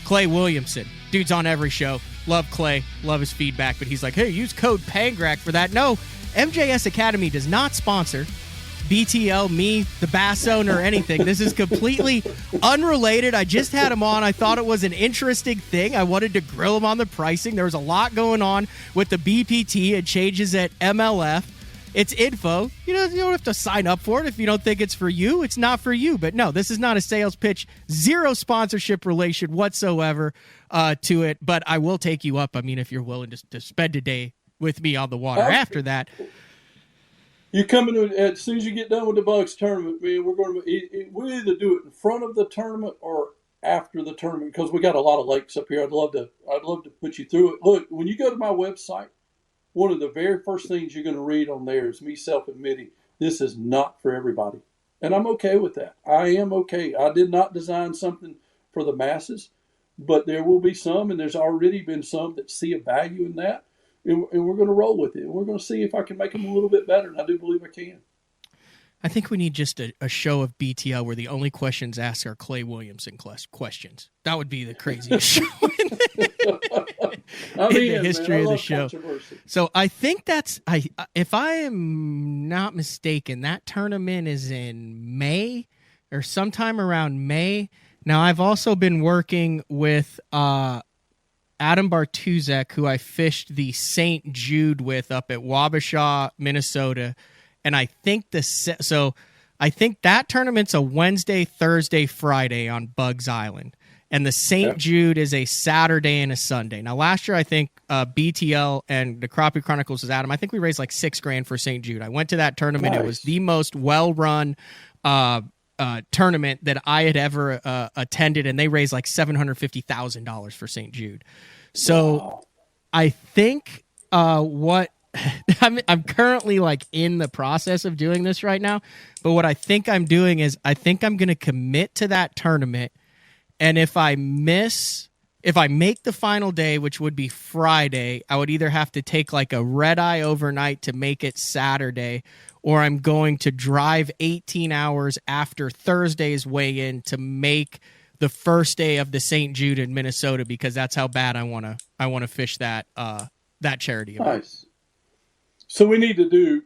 Clay Williamson. Dude's on every show. Love Clay, love his feedback, but he's like, hey, use code PANGRAC for that. No, MJS Academy does not sponsor BTL, me, the bass owner, or anything. This is completely unrelated. I just had him on. I thought it was an interesting thing. I wanted to grill him on the pricing. There was a lot going on with the BPT and changes at MLF. It's info. You don't have to sign up for it. If you don't think it's for you, it's not for you. But no, this is not a sales pitch. Zero sponsorship relation whatsoever to it. But I will take you up. I mean, if you're willing to spend a day with me on the water after that. You come in as soon as you get done with the Bucks tournament, man. We're going to we'll either do it in front of the tournament or after the tournament, because we got a lot of lakes up here. I'd love to put you through it. Look, when you go to my website, one of the very first things you're going to read on there is me self-admitting this is not for everybody. And I'm okay with that. I am okay. I did not design something for the masses, but there will be some, and there's already been some that see a value in that, and we're going to roll with it. And we're going to see if I can make them a little bit better, and I do believe I can. I think we need just a show of BTL where the only questions asked are Clay Williamson questions. That would be the craziest show in the history of the show. So I think if I am not mistaken, that tournament is in May or sometime around May. Now, I've also been working with Adam Bartuzek, who I fished the St. Jude with up at Wabasha, Minnesota. And I think I think that tournament's a Wednesday, Thursday, Friday on Bugs Island. And the St. Jude is a Saturday and a Sunday. Now, last year, I think BTL and the Crappie Chronicles was Adam. I think we raised like $6,000 for St. Jude. I went to that tournament. Nice. It was the most well-run tournament that I had ever attended, and they raised like $750,000 for St. Jude. So I think what I'm currently like in the process of doing this right now, but what I think I'm doing is I think I'm going to commit to that tournament, and if I make the final day, which would be Friday, I would either have to take like a red eye overnight to make it Saturday, or I'm going to drive 18 hours after Thursday's weigh-in to make the first day of the St. Jude in Minnesota, because that's how bad I want to fish that charity event. Nice. So we need to do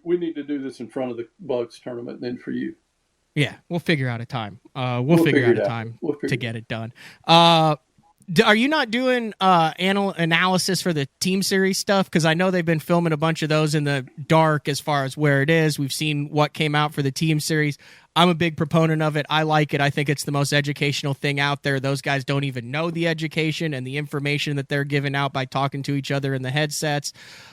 this in front of the Bugs tournament then for you. Yeah, we'll figure out a time. We'll figure out a time to get it done. Are you not doing analysis for the team series stuff? Because I know they've been filming a bunch of those in the dark as far as where it is. We've seen what came out for the team series. I'm a big proponent of it. I like it. I think it's the most educational thing out there. Those guys don't even know the education and the information that they're giving out by talking to each other in the headsets.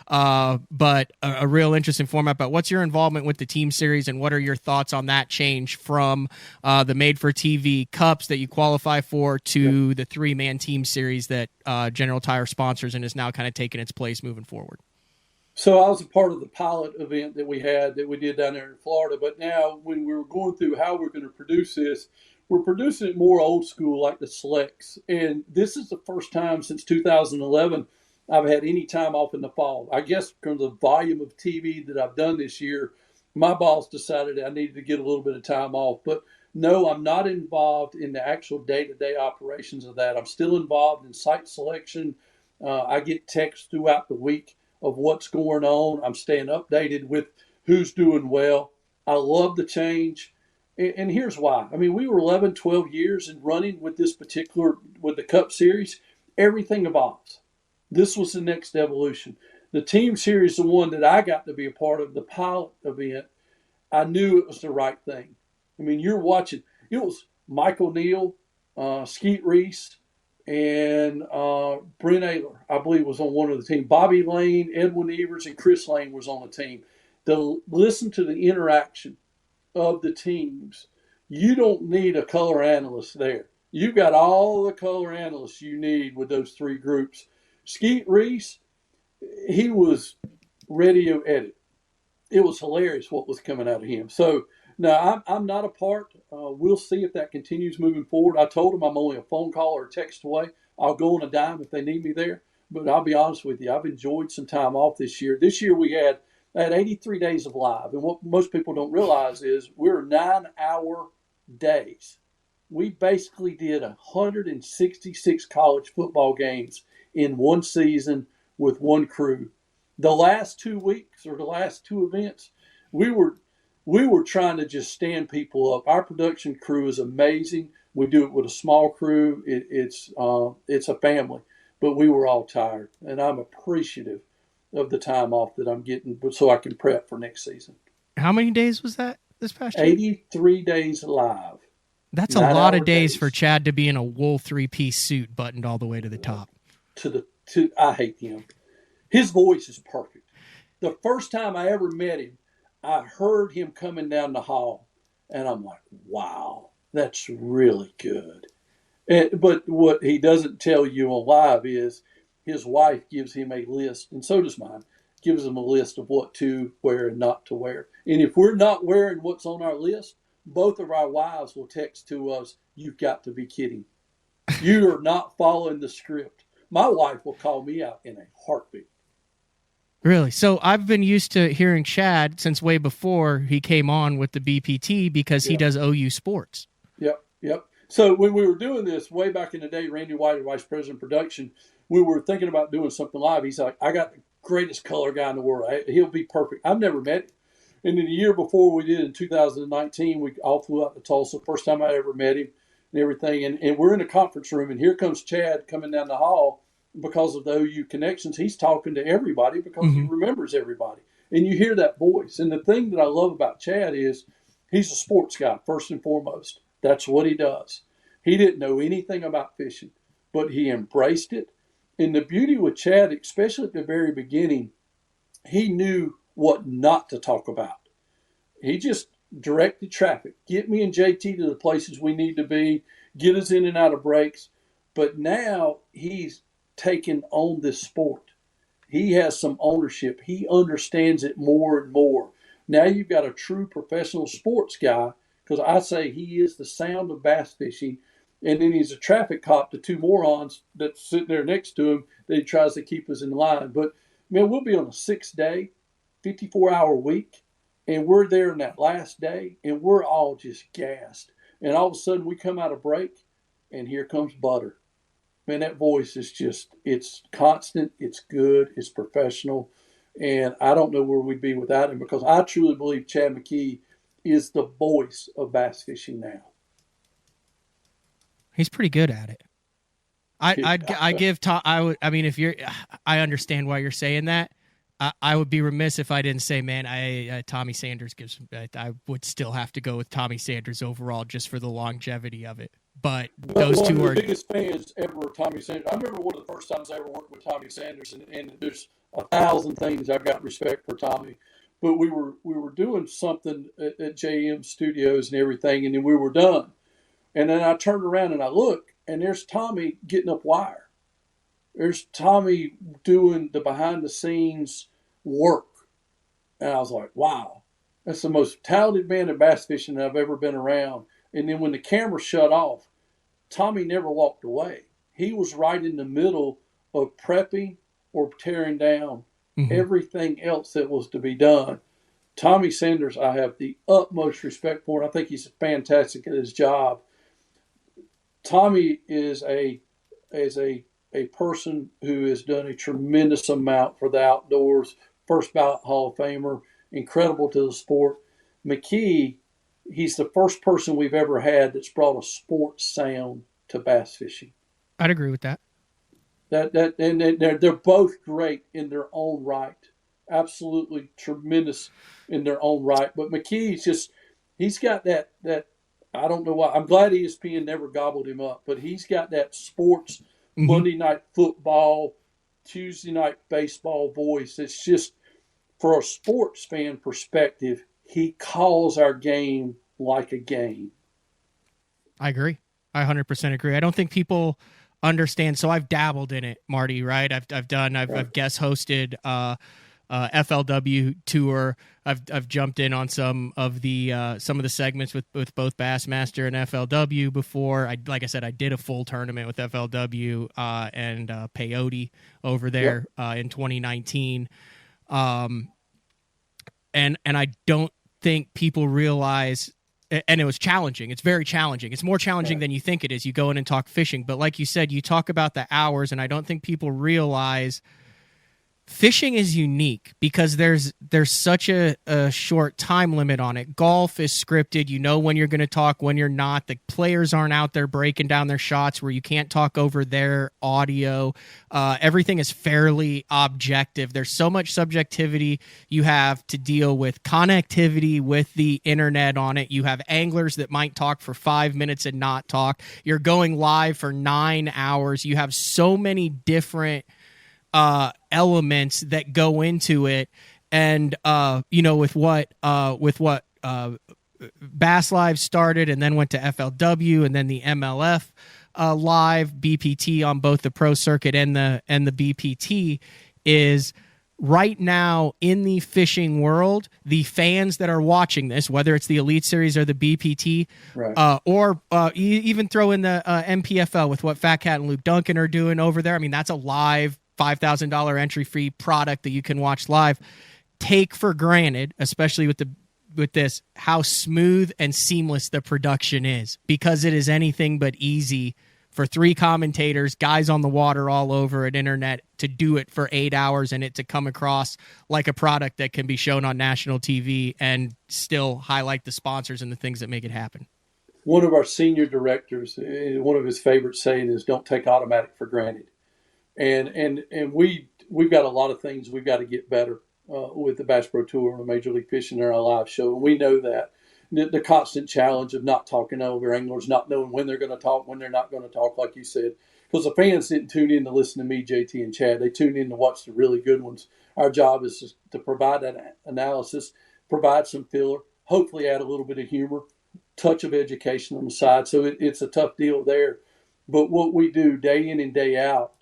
But a real interesting format. But what's your involvement with the team series, and what are your thoughts on that change from the made-for-TV cups that you qualify for to the three-man team series that General Tire sponsors and is now kind of taking its place moving forward? So I was a part of the pilot event that we did down there in Florida. But now when we were going through how we're going to produce this, we're producing it more old school like the selects. And this is the first time since 2011 I've had any time off in the fall. I guess because of the volume of TV that I've done this year, my boss decided I needed to get a little bit of time off. But no, I'm not involved in the actual day-to-day operations of that. I'm still involved in site selection. I get texts throughout the week of what's going on. I'm staying updated with who's doing well. I love the change. And here's why. I mean, we were 11, 12 years in running with the Cup Series. Everything evolves. This was the next evolution. The team series, the one that I got to be a part of, the pilot event, I knew it was the right thing. I mean, you're watching. It was Mike O'Neill, Skeet Reese, and Brent Ayler, I believe, was on one of the team. Bobby Lane, Edwin Evers, and Chris Lane was on the team. To listen to the interaction of the teams, you don't need a color analyst there. You've got all the color analysts you need with those three groups. Skeet Reese, he was radio edit. It was hilarious what was coming out of him. So, no, I'm not a part. We'll see if that continues moving forward. I told them I'm only a phone call or a text away. I'll go on a dime if they need me there. But I'll be honest with you, I've enjoyed some time off this year. This year we had 83 days of live. And what most people don't realize is we're 9-hour days. We basically did 166 college football games in one season with one crew. The last 2 weeks or the last two events, we were trying to just stand people up. Our production crew is amazing. We do it with a small crew. It's a family, but we were all tired, and I'm appreciative of the time off that I'm getting so I can prep for next season. How many days was that this past year? 83 days live. That's a lot of days for Chad to be in a wool 3-piece suit buttoned all the way to the top. I hate him. His voice is perfect. The first time I ever met him, I heard him coming down the hall, and I'm like, wow, that's really good. But what he doesn't tell you on live is his wife gives him a list, and so does mine, gives him a list of what to wear and not to wear. And if we're not wearing what's on our list, both of our wives will text to us, "You've got to be kidding. You are not following the script." My wife will call me out in a heartbeat. Really? So I've been used to hearing Chad since way before he came on with the BPT because he does OU sports. Yep. So when we were doing this way back in the day, Randy White, Vice President of Production, we were thinking about doing something live. He's like, "I got the greatest color guy in the world. He'll be perfect." I've never met him. And then the year before we did in 2019, we all flew out to Tulsa. First time I ever met him and everything. And we're in a conference room, and here comes Chad coming down the hall. Because of the OU connections, he's talking to everybody because he remembers everybody. And you hear that voice. And the thing that I love about Chad is he's a sports guy, first and foremost. That's what he does. He didn't know anything about fishing, but he embraced it. And the beauty with Chad, especially at the very beginning, he knew what not to talk about. He just directed traffic. Get me and JT to the places we need to be. Get us in and out of breaks. But now he's taken on this sport. He has some ownership. He understands it more and more. Now you've got a true professional sports guy, because I say he is the sound of bass fishing, and then he's a traffic cop to two morons that's sitting there next to him that he tries to keep us in line. But, man, we'll be on a 6-day, 54-hour week, and we're there in that last day, and we're all just gassed. And all of a sudden we come out of break, and here comes Butter. Man, that voice is just, it's constant, it's good, it's professional, and I don't know where we'd be without him, because I truly believe Chad McKee is the voice of bass fishing now. He's pretty good at it. I give Tom. I mean, if you're, I understand why you're saying that. I would be remiss if I didn't say, man, Tommy Sanders gives. I would still have to go with Tommy Sanders overall, just for the longevity of it. But those two are the biggest fans ever of Tommy Sanders. I remember one of the first times I ever worked with Tommy Sanders, and there's 1,000 things I've got respect for Tommy. But we were doing something at JM Studios and everything, and then we were done. And then I turned around and I look, and there's Tommy getting up wire. There's Tommy doing the behind-the-scenes work. And I was like, wow, that's the most talented man in bass fishing that I've ever been around. And then when the camera shut off, Tommy never walked away. He was right in the middle of prepping or tearing down everything else that was to be done. Tommy Sanders, I have the utmost respect for, and I think he's fantastic at his job. Tommy is a person who has done a tremendous amount for the outdoors, first ballot Hall of Famer, incredible to the sport. McKee, he's the first person we've ever had that's brought a sports sound to bass fishing. I'd agree with that. And they're both great in their own right. Absolutely tremendous in their own right. But McKee's he's got that I don't know why. I'm glad ESPN never gobbled him up, but he's got that sports Monday night football, Tuesday night baseball voice. It's just, for a sports fan perspective, he calls our game like a game. I agree. I 100% agree. I don't think people understand. So I've dabbled in it, Marty, right? I've guest hosted FLW tour. I've jumped in on some of the segments with both Bassmaster and FLW before. Like I said, I did a full tournament with FLW and Peyote over there in 2019. And I don't think people realize, and it was challenging. It's very challenging. It's more challenging than you think it is. You go in and talk fishing, but like you said, you talk about the hours, and I don't think people realize fishing is unique because there's such a short time limit on it. Golf is scripted. You know when you're going to talk, when you're not. The players aren't out there breaking down their shots where you can't talk over their audio. Everything is fairly objective. There's so much subjectivity. You have to deal with connectivity with the internet on it. You have anglers that might talk for 5 minutes and not talk. You're going live for 9 hours. You have so many different elements that go into it, and with what Bass Live started and then went to FLW and then the MLF live BPT on both the pro circuit and the BPT is right now in the fishing world, the fans that are watching this, whether it's the Elite Series or the BPT, right. or even throw in the MPFL with what Fat Cat and Luke Duncan are doing over there. I mean, that's a live $5,000 entry fee product that you can watch live. Take for granted, especially with this, how smooth and seamless the production is, because it is anything but easy for 3 commentators, guys on the water all over an internet, to do it for 8 hours and it to come across like a product that can be shown on national TV and still highlight the sponsors and the things that make it happen. One of our senior directors, one of his favorite saying is, "Don't take automatic for granted." And we've got a lot of things we've got to get better with the Bass Pro Tour and Major League Fishing and our live show. And we know that. The constant challenge of not talking over anglers, not knowing when they're going to talk, when they're not going to talk, like you said. Because the fans didn't tune in to listen to me, JT, and Chad. They tuned in to watch the really good ones. Our job is to provide that analysis, provide some filler, hopefully add a little bit of humor, touch of education on the side. So it's a tough deal there. But what we do day in and day out,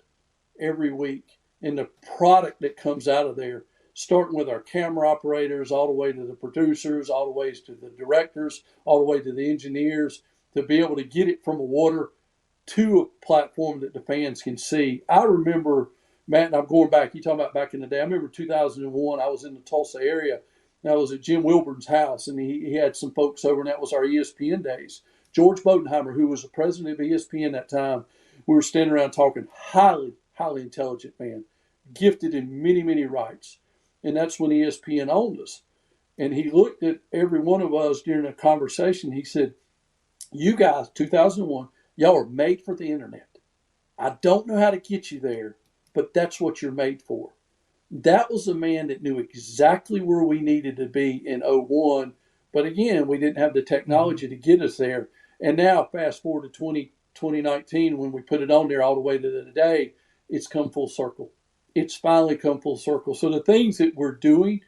every week, and the product that comes out of there, starting with our camera operators, all the way to the producers, all the way to the directors, all the way to the engineers, to be able to get it from a water to a platform that the fans can see. I remember, Matt, and I'm going back, you talking about back in the day, I remember 2001, I was in the Tulsa area, and I was at Jim Wilburn's house, and he had some folks over, and that was our ESPN days. George Bodenheimer, who was the president of ESPN at that time, we were standing around talking, highly intelligent man, gifted in many, many rights. And that's when ESPN owned us. And he looked at every one of us during a conversation. He said, "You guys, 2001, y'all are made for the internet. I don't know how to get you there, but that's what you're made for." That was a man that knew exactly where we needed to be in 01. But again, we didn't have the technology to get us there. And now, fast forward to 2019, when we put it on there all the way to today, it's come full circle. It's finally come full circle. So the things that we're doing,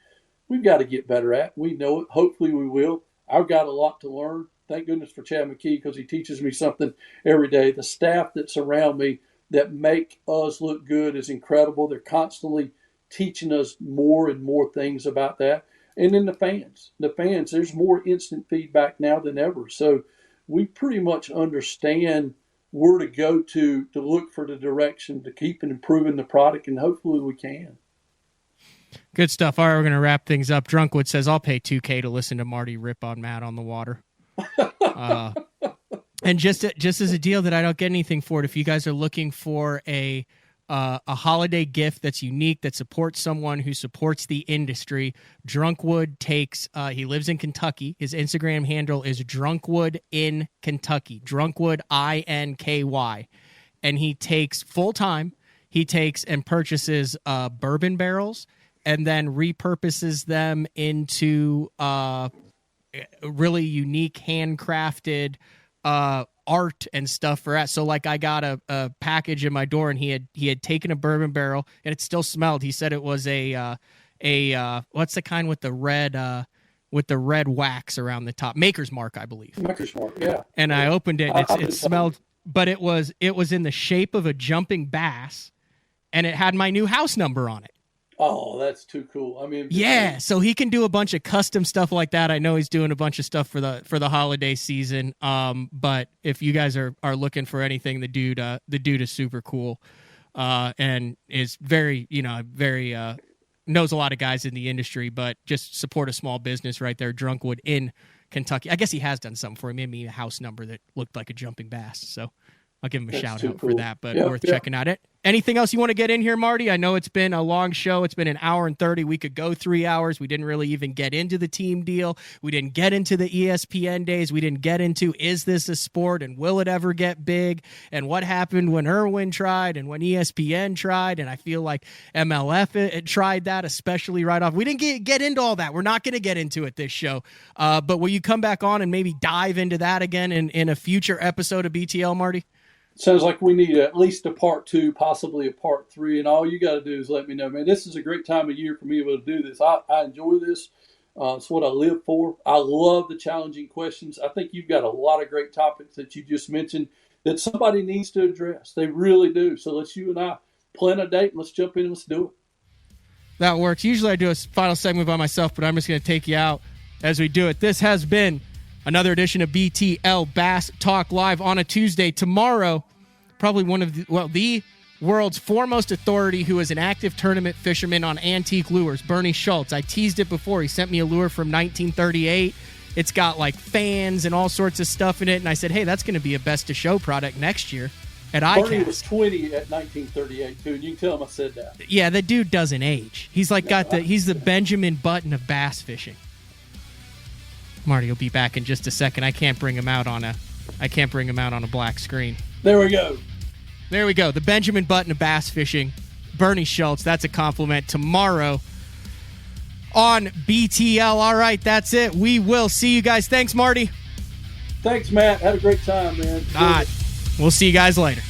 we've got to get better at. We know it. Hopefully we will. I've got a lot to learn. Thank goodness for Chad McKee, because he teaches me something every day. The staff that's around me that make us look good is incredible. They're constantly teaching us more and more things about that. And then the fans, there's more instant feedback now than ever. So we pretty much understand where to go to look for the direction to keep improving the product, and hopefully we can. Good stuff. All right, we're going to wrap things up. Drunkwood says, "I'll pay $2,000 to listen to Marty rip on Matt on the water." And just as a deal that I don't get anything for it, if you guys are looking for a holiday gift that's unique, that supports someone who supports the industry, Drunkwood takes, he lives in Kentucky. His Instagram handle is Drunkwood in Kentucky, Drunkwood INKY. And he takes full-time, he takes and purchases bourbon barrels and then repurposes them into really unique handcrafted art and stuff for us. So like I got a package in my door, and he had taken a bourbon barrel, and it still smelled. He said it was a what's the kind with the red wax around the top? Maker's Mark, I believe. Maker's Mark, yeah. And I opened it, and it smelled, but it was in the shape of a jumping bass, and it had my new house number on it. Oh, that's too cool. I mean, yeah, so he can do a bunch of custom stuff like that. I know he's doing a bunch of stuff for the holiday season. But if you guys are looking for anything, the dude is super cool, and is very knows a lot of guys in the industry. But just support a small business right there, Drunkwood in Kentucky. I guess he has done something for him. He made me a house number that looked like a jumping bass. So I'll give him a shout out for that, but worth checking out. Anything else you want to get in here, Marty? I know it's been a long show. It's been an hour and 30. We could go 3 hours. We didn't really even get into the team deal. We didn't get into the ESPN days. We didn't get into, is this a sport and will it ever get big? And what happened when Irwin tried and when ESPN tried. And I feel like MLF it tried that, especially right off. We didn't get into all that. We're not going to get into it this show. But will you come back on and maybe dive into that again in a future episode of BTL, Marty? Sounds like we need at least a part 2, possibly a part 3, and all you got to do is let me know, man. This is a great time of year for me to be able to do this. I enjoy this. It's what I live for. I love the challenging questions. I think you've got a lot of great topics that you just mentioned that somebody needs to address. They really do. So let's you and I plan a date and let's jump in and let's do it. That works. Usually I do a final segment by myself, but I'm just going to take you out as we do it. This has been another edition of BTL Bass Talk Live on a Tuesday. Tomorrow, probably one of the world's foremost authority who is an active tournament fisherman on antique lures, Bernie Schultz. I teased it before. He sent me a lure from 1938. It's got like fans and all sorts of stuff in it. And I said, hey, that's going to be a best of show product next year at ICAST. Bernie was 20 at 1938 too, and you can tell him I said that. Yeah, the dude doesn't age. He's like he's the Benjamin Button of bass fishing. Marty will be back in just a second. I can't bring him out on a black screen. There we go. There we go. The Benjamin Button of bass fishing, Bernie Schultz. That's a compliment. Tomorrow on BTL. All right, that's it. We will see you guys. Thanks, Marty. Thanks, Matt. Had a great time, man. All right. We'll see you guys later.